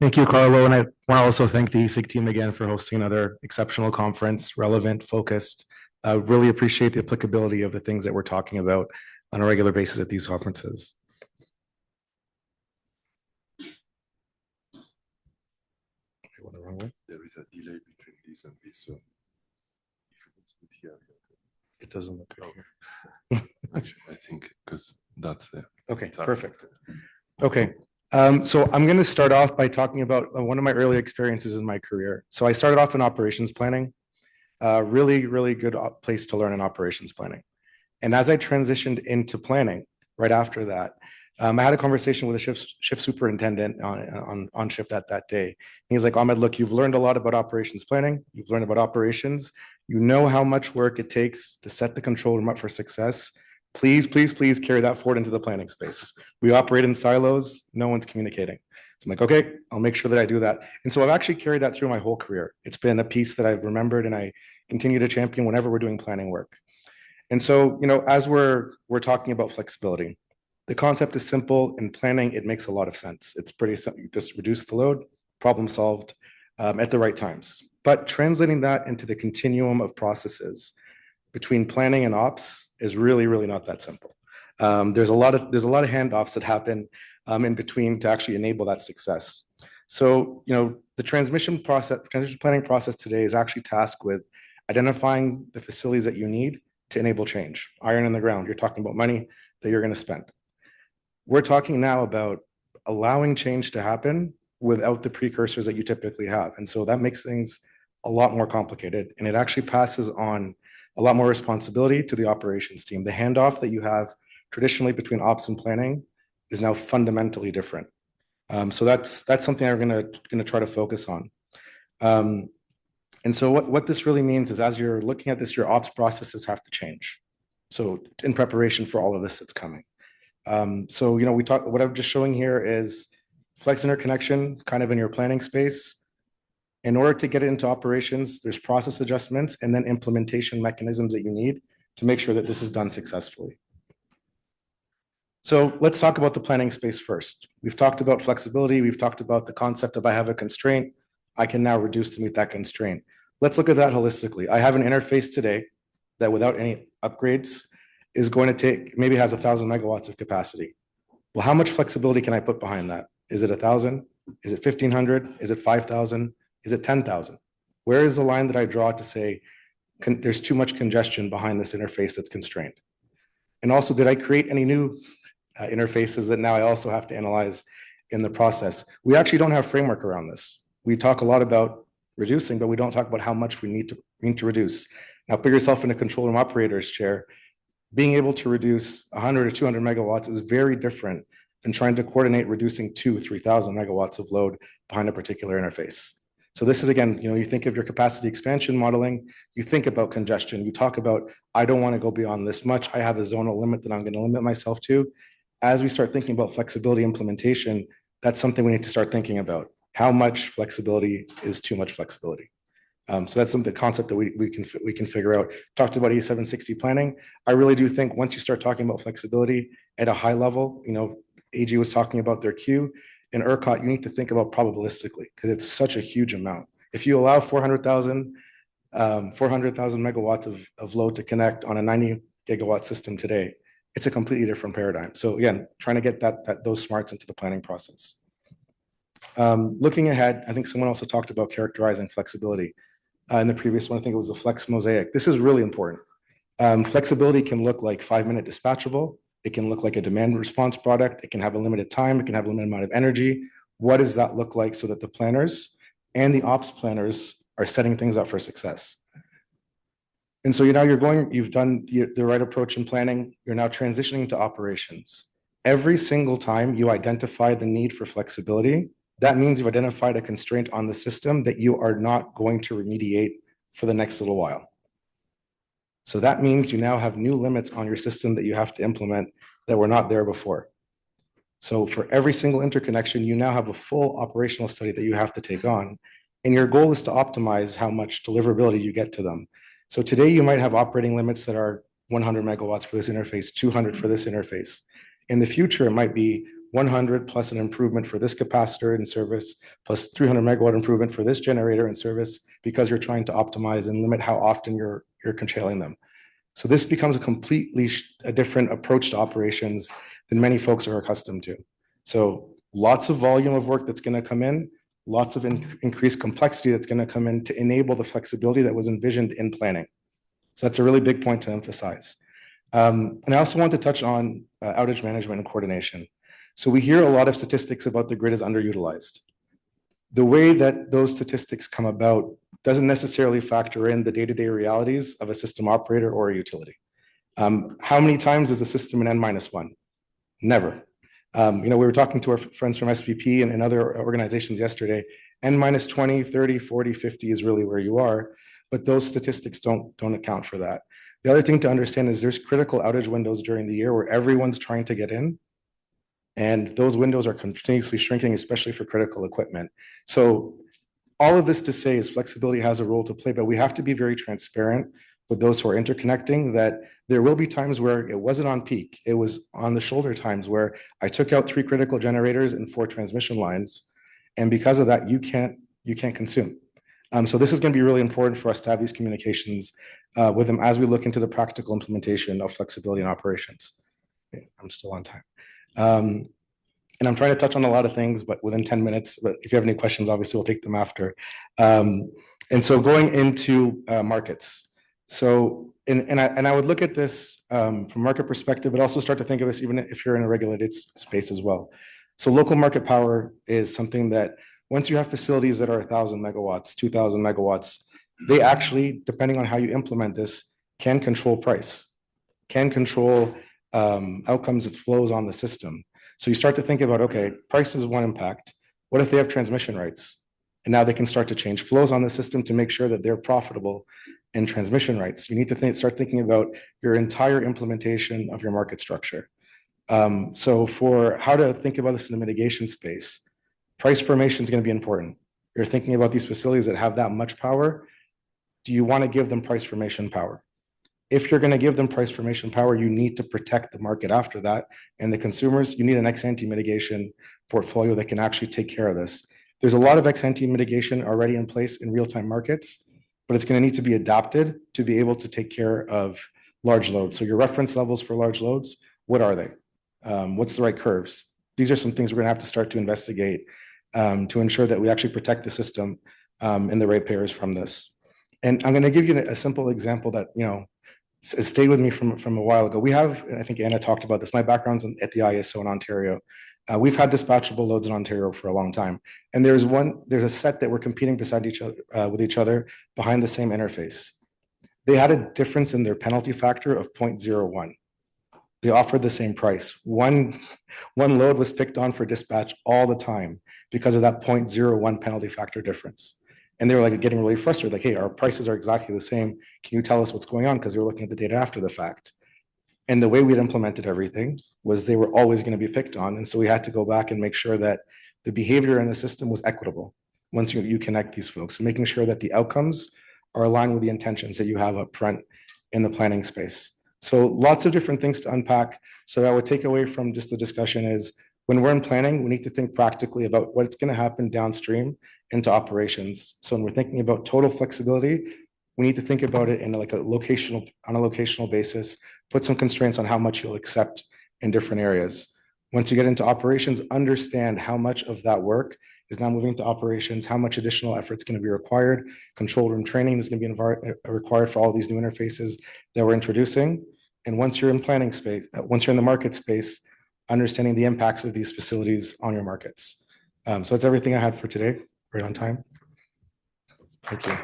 Thank you, Carlo. And I want to also thank the ESIG team again for hosting another exceptional conference, relevant, focused. I really appreciate the applicability of the things that we're talking about on a regular basis at these conferences. There is a delay between this and this, so if it looks good here, it doesn't look good here. Actually, I think because that's there. Okay, perfect. Okay. So I'm going to start off by talking about one of my early experiences in my career. So I started off in operations planning, really, really good place to learn in operations planning. And as I transitioned into planning right after that, I had a conversation with a shift superintendent on shift at that day. He's like, Ahmed, look, you've learned a lot about operations planning. You've learned about operations. You know how much work it takes to set the control room up for success. Please, please, please carry that forward into the planning space. We operate in silos. No one's communicating. So I'm like, okay, I'll make sure that I do that. And so I've actually carried that through my whole career. It's been a piece that I've remembered and I continue to champion whenever we're doing planning work. And so, as we're talking about flexibility, the concept is simple. In planning, it makes a lot of sense. It's pretty simple. You just reduce the load, problem solved at the right times. But translating that into the continuum of processes between planning and ops is really, really not that simple. There's a lot of handoffs that happen in between to actually enable that success. So, the transmission planning process today is actually tasked with identifying the facilities that you need to enable change. Iron in the ground. You're talking about money that you're going to spend. We're talking now about allowing change to happen without the precursors that you typically have. And so that makes things a lot more complicated, and it actually passes on a lot more responsibility to the operations team. The handoff that you have traditionally between ops and planning is now fundamentally different. So that's something I'm going to try to focus on. And so what this really means is, as you're looking at this, your ops processes have to change. So in preparation for all of this that's coming. So what I'm just showing here is flex interconnection kind of in your planning space. In order to get it into operations, there's process adjustments and then implementation mechanisms that you need to make sure that this is done successfully. So let's talk about the planning space first. We've talked about flexibility. We've talked about the concept of I have a constraint, I can now reduce to meet that constraint. Let's look at that holistically. I have an interface today that without any upgrades is going to take, maybe has 1,000 megawatts of capacity. Well, how much flexibility can I put behind that? Is it 1,000? Is it 1,500? Is it 5,000? Is it 10,000? Where is the line that I draw to say there's too much congestion behind this interface that's constrained? And also, did I create any new interfaces that now I also have to analyze in the process? We actually don't have framework around this. We talk a lot about reducing, but we don't talk about how much we need to reduce. Now, put yourself in a control room operator's chair. Being able to reduce 100 or 200 megawatts is very different than trying to coordinate reducing 2,000 or 3,000 megawatts of load behind a particular interface. So this is, again, you think of your capacity expansion modeling, you think about congestion, you talk about, I don't want to go beyond this much, I have a zonal limit that I'm going to limit myself to. As we start thinking about flexibility implementation, that's something we need to start thinking about. How much flexibility is too much flexibility? So that's the concept that we can figure out. Talked about E760 planning. I really do think once you start talking about flexibility at a high level, AG was talking about their queue. In ERCOT, you need to think about probabilistically because it's such a huge amount. If you allow 400,000 megawatts of load to connect on a 90 gigawatt system today, it's a completely different paradigm. So again, trying to get those smarts into the planning process. Looking ahead, I think someone also talked about characterizing flexibility. In the previous one, I think it was the flex mosaic. This is really important. Flexibility can look like 5-minute dispatchable. It can look like a demand response product. It can have a limited time. It can have a limited amount of energy. What does that look like so that the planners and the ops planners are setting things up for success? And so you've done the right approach in planning. You're now transitioning to operations. Every single time you identify the need for flexibility, that means you've identified a constraint on the system that you are not going to remediate for the next little while. So that means you now have new limits on your system that you have to implement that were not there before. So for every single interconnection, you now have a full operational study that you have to take on. And your goal is to optimize how much deliverability you get to them. So today you might have operating limits that are 100 megawatts for this interface, 200 for this interface. In the future, it might be 100 plus an improvement for this capacitor in service, plus 300 megawatt improvement for this generator in service, because you're trying to optimize and limit how often you're curtailing them. So this becomes a different approach to operations than many folks are accustomed to. So lots of volume of work that's going to come in, lots of increased complexity that's going to come in to enable the flexibility that was envisioned in planning. So that's a really big point to emphasize. And I also want to touch on outage management and coordination. So we hear a lot of statistics about the grid is underutilized. The way that those statistics come about doesn't necessarily factor in the day-to-day realities of a system operator or a utility. How many times is the system an N-1? Never. We were talking to our friends from SPP and other organizations yesterday. N-20, 30, 40, 50 is really where you are, but those statistics don't account for that. The other thing to understand is there's critical outage windows during the year where everyone's trying to get in And those windows are continuously shrinking, especially for critical equipment. So all of this to say is flexibility has a role to play, but we have to be very transparent with those who are interconnecting that there will be times where it wasn't on peak. It was on the shoulder times where I took out 3 critical generators and 4 transmission lines. And because of that, you can't consume. So this is going to be really important for us to have these communications with them as we look into the practical implementation of flexibility in operations. Okay, I'm still on time. And I'm trying to touch on a lot of things, but within 10 minutes, but if you have any questions, obviously we'll take them after. And so going into markets. So, and I would look at this from market perspective, but also start to think of this even if you're in a regulated space as well. So local market power is something that once you have facilities that are 1,000 megawatts, 2,000 megawatts, they actually, depending on how you implement this, can control price, can control outcomes of flows on the system. So you start to think about, okay, price is one impact. What if they have transmission rights? And now they can start to change flows on the system to make sure that they're profitable in transmission rights. You need to start thinking about your entire implementation of your market structure. So for how to think about this in the mitigation space, price formation is going to be important. You're thinking about these facilities that have that much power. Do you want to give them price formation power? If you're going to give them price formation power, you need to protect the market after that. And the consumers, you need an ex-ante mitigation portfolio that can actually take care of this. There's a lot of ex-ante mitigation already in place in real-time markets, but it's going to need to be adapted to be able to take care of large loads. So your reference levels for large loads, what are they? What's the right curves? These are some things we're going to have to start to investigate to ensure that we actually protect the system and the ratepayers from this. And I'm going to give you a simple example that, stayed with me from a while ago. We have, I think Anna talked about this, my background's at the ISO in Ontario. We've had dispatchable loads in Ontario for a long time. And there's a set that were competing beside each other, with each other behind the same interface. They had a difference in their penalty factor of 0.01. They offered the same price. One load was picked on for dispatch all the time because of that 0.01 penalty factor difference. And they were like getting really frustrated, like, hey, our prices are exactly the same. Can you tell us what's going on? Because they were looking at the data after the fact. And the way we'd implemented everything was they were always going to be picked on. And so we had to go back and make sure that the behavior in the system was equitable once you connect these folks, and making sure that the outcomes are aligned with the intentions that you have up front in the planning space. So lots of different things to unpack. So I would take away from just the discussion is when we're in planning, we need to think practically about what's going to happen downstream into operations. So when we're thinking about total flexibility, we need to think about it in like on a locational basis, put some constraints on how much you'll accept in different areas. Once you get into operations, understand how much of that work is now moving to operations, how much additional effort is going to be required. Control room training is going to be required for all these new interfaces that we're introducing. And once you're in planning space, once you're in the market space, understanding the impacts of these facilities on your markets. So that's everything I had for today, right on time. Thank you.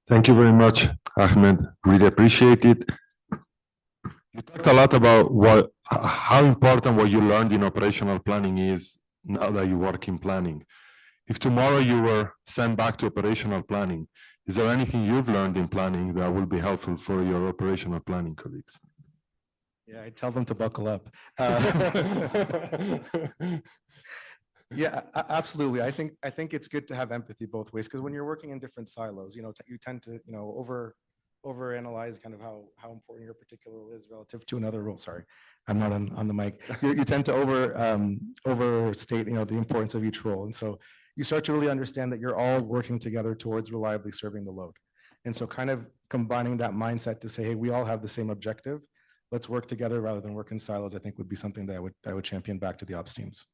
Thank you very much, Ahmed. Really appreciate it. You talked a lot about how important what you learned in operational planning is now that you work in planning. If tomorrow you were sent back to operational planning, is there anything you've learned in planning that will be helpful for your operational planning colleagues? Yeah, I tell them to buckle up. Yeah, absolutely. I think it's good to have empathy both ways, because when you're working in different silos, you tend to overanalyze kind of how important your particular role is relative to another role. Sorry, I'm not on the mic. You tend to overstate the importance of each role, and so you start to really understand that you're all working together towards reliably serving the load. And so kind of combining that mindset to say, hey, we all have the same objective. Let's work together rather than work in silos, I think would be something that I would champion back to the ops teams.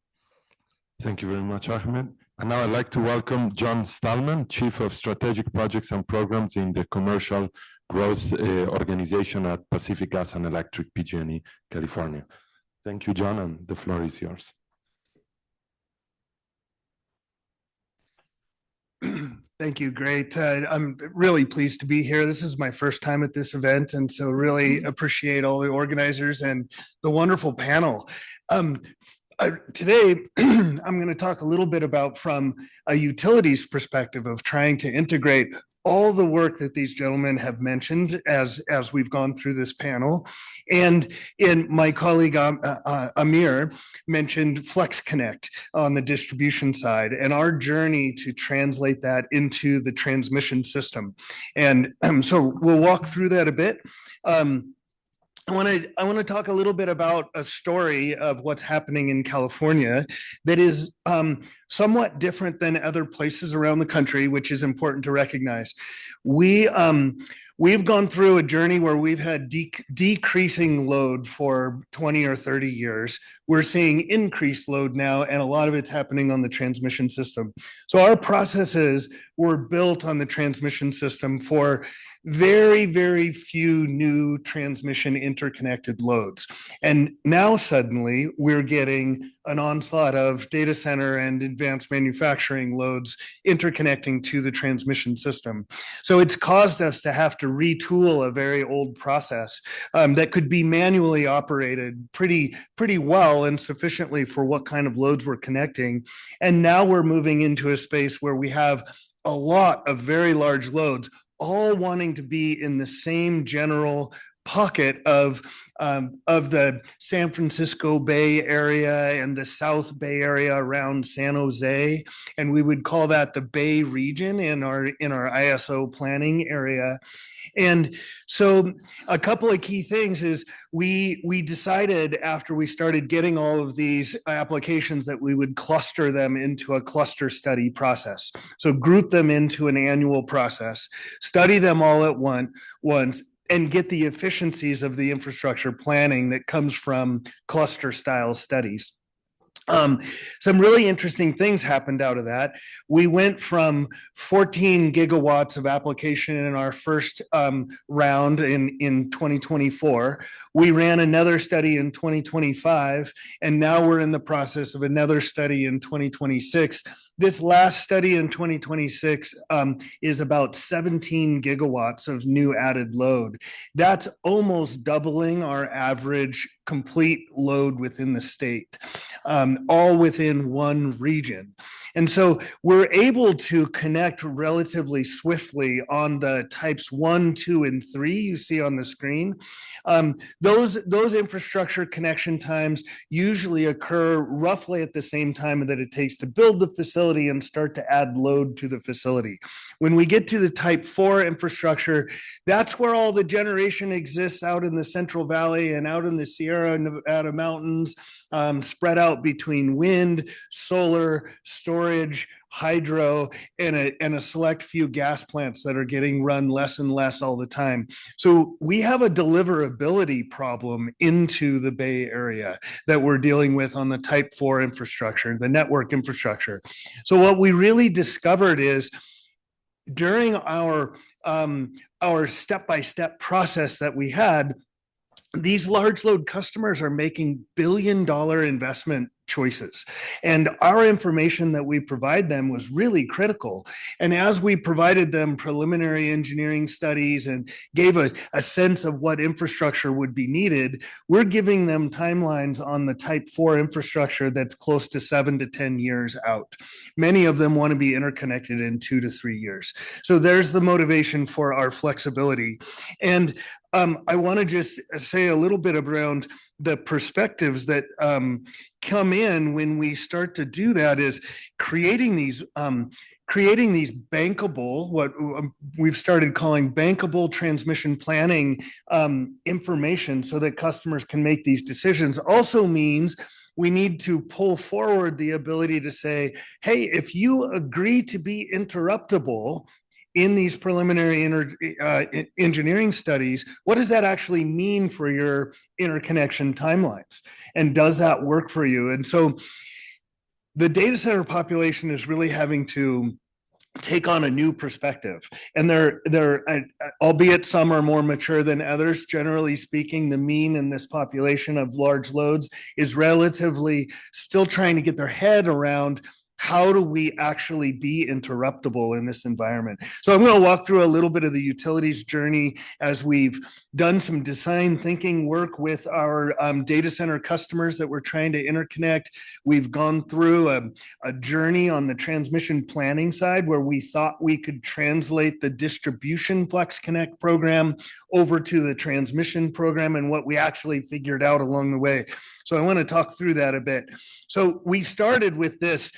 Thank you very much, Ahmed. And now I'd like to welcome John Stallman, Chief of Strategic Projects and Programs in the Commercial Growth Organization at Pacific Gas and Electric, PG&E, California. Thank you, John, and the floor is yours. Thank you. Great. I'm really pleased to be here. This is my first time at this event, and so really appreciate all the organizers and the wonderful panel. Today, I'm going to talk a little bit about from a utilities perspective of trying to integrate all the work that these gentlemen have mentioned as we've gone through this panel. And my colleague Amir mentioned Flex Connect on the distribution side and our journey to translate that into the transmission system. And so we'll walk through that a bit. I want to talk a little bit about a story of what's happening in California that is somewhat different than other places around the country, which is important to recognize. We've gone through a journey where we've had decreasing load for 20 or 30 years. We're seeing increased load now, and a lot of it's happening on the transmission system. So our processes were built on the transmission system for very, very few new transmission interconnected loads. And now suddenly we're getting an onslaught of data center and advanced manufacturing loads interconnecting to the transmission system. So it's caused us to have to retool a very old process that could be manually operated pretty well and sufficiently for what kind of loads we're connecting. And now we're moving into a space where we have a lot of very large loads all wanting to be in the same general pocket of the San Francisco Bay Area and the South Bay Area around San Jose, and we would call that the Bay region in our ISO planning area. And so a couple of key things is we decided after we started getting all of these applications that we would cluster them into a cluster study process. So group them into an annual process, study them all at once, and get the efficiencies of the infrastructure planning that comes from cluster style studies. Some really interesting things happened out of that. We went from 14 gigawatts of application in our first round in 2024. We ran another study in 2025, and now we're in the process of another study in 2026. This last study in 2026 is about 17 gigawatts of new added load. That's almost doubling our average complete load within the state, all within one region. And so we're able to connect relatively swiftly on the types 1, 2, and 3 you see on the screen. Those infrastructure connection times usually occur roughly at the same time that it takes to build the facility and start to add load to the facility. When we get to the type 4 infrastructure, that's where all the generation exists out in the Central Valley and out in the Sierra Nevada mountains, spread out between wind, solar, storage, hydro, and a select few gas plants that are getting run less and less all the time. So we have a deliverability problem into the Bay Area that we're dealing with on the type 4 infrastructure, the network infrastructure. So what we really discovered is during our step-by-step process that we had, these large load customers are making billion-dollar investment choices. And our information that we provide them was really critical. And as we provided them preliminary engineering studies and gave a sense of what infrastructure would be needed, we're giving them timelines on the type 4 infrastructure that's close to 7 to 10 years out. Many of them want to be interconnected in 2 to 3 years. So there's the motivation for our flexibility. And I want to just say a little bit around the perspectives that come in when we start to do that is creating these bankable, what we've started calling bankable transmission planning information so that customers can make these decisions also means we need to pull forward the ability to say, hey, if you agree to be interruptible in these preliminary engineering studies, what does that actually mean for your interconnection timelines? And does that work for you? And so the data center population is really having to take on a new perspective. And they're albeit some are more mature than others, generally speaking, the mean in this population of large loads is relatively still trying to get their head around how do we actually be interruptible in this environment? So I'm going to walk through a little bit of the utilities journey as we've done some design thinking work with our data center customers that we're trying to interconnect. We've gone through a journey on the transmission planning side where we thought we could translate the distribution Flex Connect program over to the transmission program and what we actually figured out along the way. So I want to talk through that a bit. So we started with this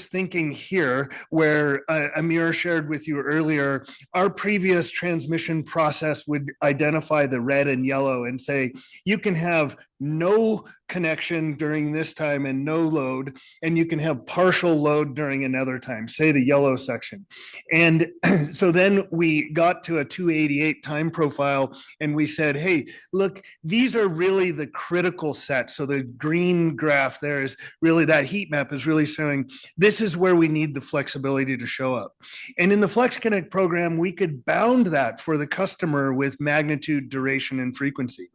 thinking here where Amir shared with you earlier, our previous transmission process would identify the red and yellow and say, you can have no connection during this time and no load, and you can have partial load during another time, say the yellow section. And so then we got to a 288 time profile and we said, hey, look, these are really the critical sets. So the green graph there is really, that heat map is really showing this is where we need the flexibility to show up. And in the Flex Connect program, we could bound that for the customer with magnitude, duration, and frequency.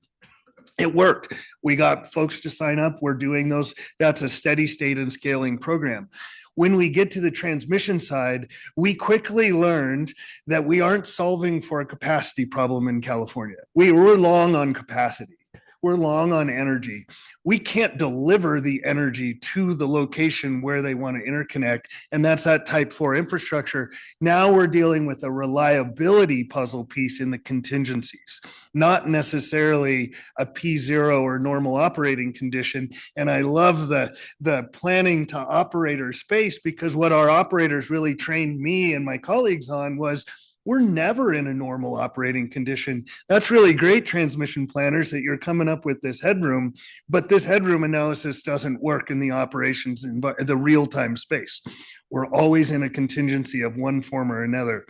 It worked. We got folks to sign up. We're doing those. That's a steady state and scaling program. When we get to the transmission side, we quickly learned that we aren't solving for a capacity problem in California. We're long on capacity. We're long on energy. We can't deliver the energy to the location where they want to interconnect, and that's that type 4 infrastructure. Now we're dealing with a reliability puzzle piece in the contingencies, not necessarily a P0 or normal operating condition. And I love the planning to operator space, because what our operators really trained me and my colleagues on was, we're never in a normal operating condition. That's really great, transmission planners, that you're coming up with this headroom, but this headroom analysis doesn't work in the operations in the real-time space. We're always in a contingency of one form or another.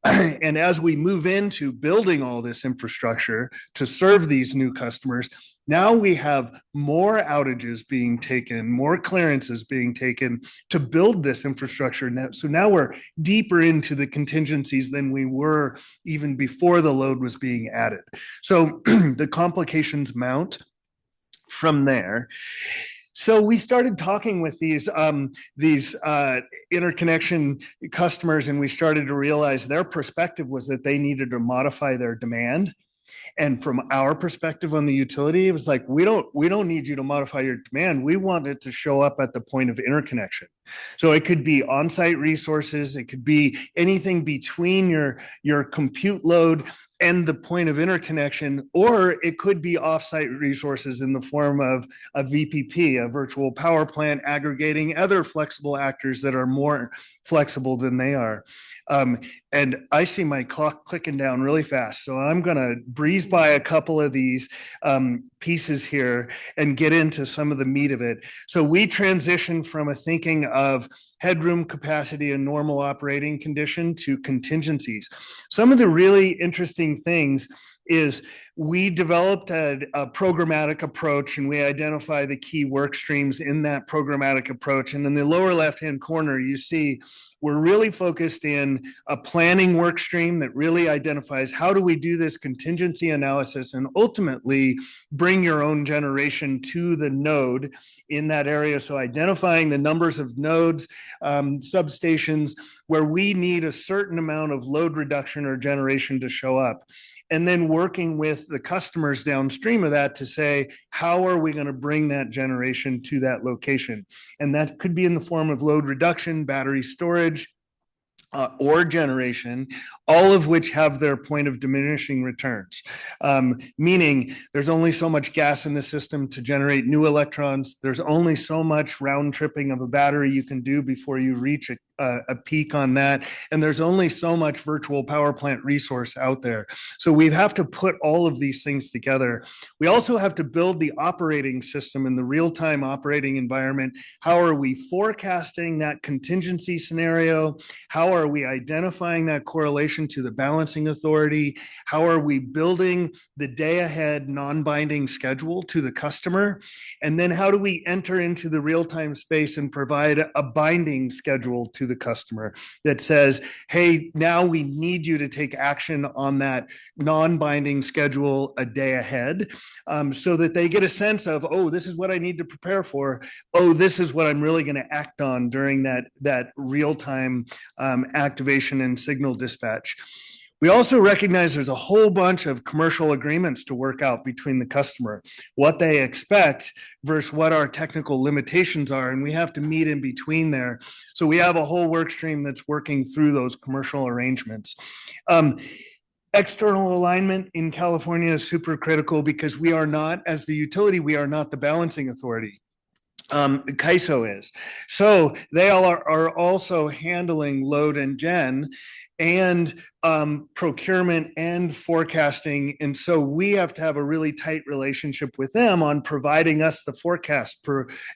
And as we move into building all this infrastructure to serve these new customers, now we have more outages being taken, more clearances being taken to build this infrastructure. So now we're deeper into the contingencies than we were even before the load was being added. So the complications mount from there. So we started talking with these interconnection customers, and we started to realize their perspective was that they needed to modify their demand. And from our perspective on the utility, it was like, we don't need you to modify your demand. We want it to show up at the point of interconnection. So it could be on-site resources. It could be anything between your compute load and the point of interconnection, or it could be offsite resources in the form of a VPP, a virtual power plant, aggregating other flexible actors that are more flexible than they are. And I see my clock clicking down really fast, so I'm going to breeze by a couple of these pieces here and get into some of the meat of it. So we transitioned from a thinking of headroom capacity and normal operating condition to contingencies. Some of the really interesting things is we developed a programmatic approach, and we identify the key work streams in that programmatic approach. And in the lower left-hand corner, you see we're really focused in a planning work stream that really identifies how do we do this contingency analysis and ultimately bring your own generation to the node in that area. So identifying the numbers of nodes, substations where we need a certain amount of load reduction or generation to show up. And then working with the customers downstream of that to say, how are we going to bring that generation to that location? And that could be in the form of load reduction, battery storage, or generation, all of which have their point of diminishing returns, meaning there's only so much gas in the system to generate new electrons. There's only so much round tripping of a battery you can do before you reach a peak on that. And there's only so much virtual power plant resource out there. So we have to put all of these things together. We also have to build the operating system in the real-time operating environment. How are we forecasting that contingency scenario? How are we identifying that correlation to the balancing authority? How are we building the day ahead non-binding schedule to the customer? And then how do we enter into the real-time space and provide a binding schedule to to the customer that says, hey, now we need you to take action on that non-binding schedule a day ahead, so that they get a sense of, oh, this is what I need to prepare for. Oh, this is what I'm really going to act on during that real-time activation and signal dispatch. We also recognize there's a whole bunch of commercial agreements to work out between the customer, what they expect versus what our technical limitations are, and we have to meet in between there. So we have a whole work stream that's working through those commercial arrangements. External alignment in California is super critical because we are not, as the utility, we are not the balancing authority. CAISO is. So they all are also handling load and gen and procurement and forecasting. And so we have to have a really tight relationship with them on providing us the forecast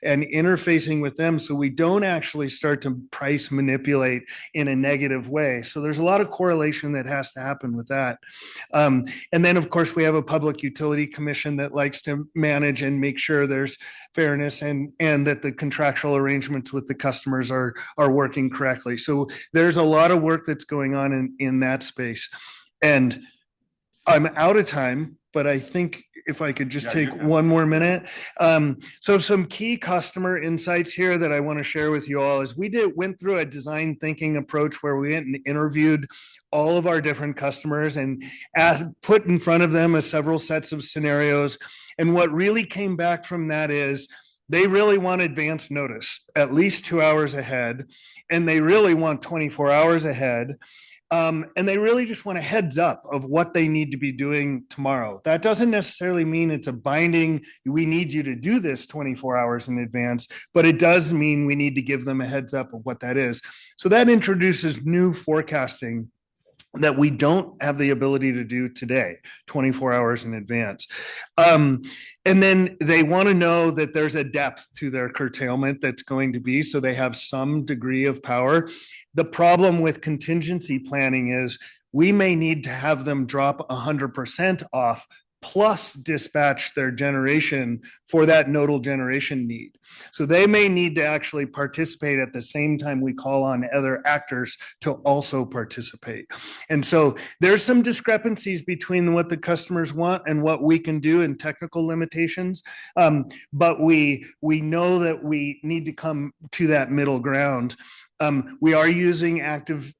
and interfacing with them so we don't actually start to price manipulate in a negative way. So there's a lot of correlation that has to happen with that. And then, of course, we have a public utility commission that likes to manage and make sure there's fairness and that the contractual arrangements with the customers are working correctly. So there's a lot of work that's going on in that space. And I'm out of time, but I think if I could just take one more minute. So some key customer insights here that I want to share with you all is we went through a design thinking approach where we went and interviewed all of our different customers and put in front of them several sets of scenarios. And what really came back from that is they really want advance notice, at least 2 hours ahead, and they really want 24 hours ahead. And they really just want a heads up of what they need to be doing tomorrow. That doesn't necessarily mean it's a binding, we need you to do this 24 hours in advance, but it does mean we need to give them a heads up of what that is. So that introduces new forecasting that we don't have the ability to do today, 24 hours in advance. And then they want to know that there's a depth to their curtailment that's going to be, so they have some degree of power. The problem with contingency planning is we may need to have them drop 100% off plus dispatch their generation for that nodal generation need. So they may need to actually participate at the same time we call on other actors to also participate. And so there's some discrepancies between what the customers want and what we can do in technical limitations. But we know that we need to come to that middle ground. We are using active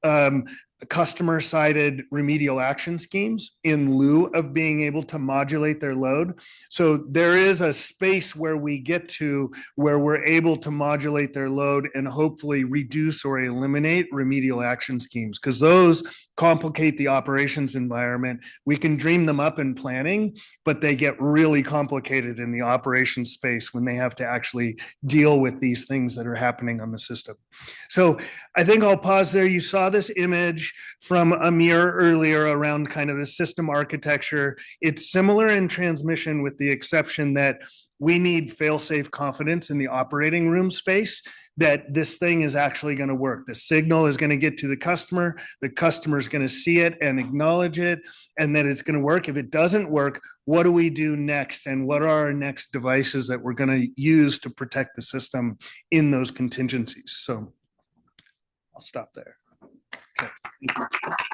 customer-sided remedial action schemes in lieu of being able to modulate their load. So there is a space where we get to where we're able to modulate their load and hopefully reduce or eliminate remedial action schemes, because those complicate the operations environment. We can dream them up in planning, but they get really complicated in the operations space when they have to actually deal with these things that are happening on the system. So I think I'll pause there. You saw this image from Amir earlier around kind of the system architecture. It's similar in transmission with the exception that we need fail-safe confidence in the operating room space that this thing is actually going to work. The signal is going to get to the customer is going to see it and acknowledge it, and that it's going to work. If it doesn't work, what do we do next? And what are our next devices that we're going to use to protect the system in those contingencies? So I'll stop there. Okay. Thank you.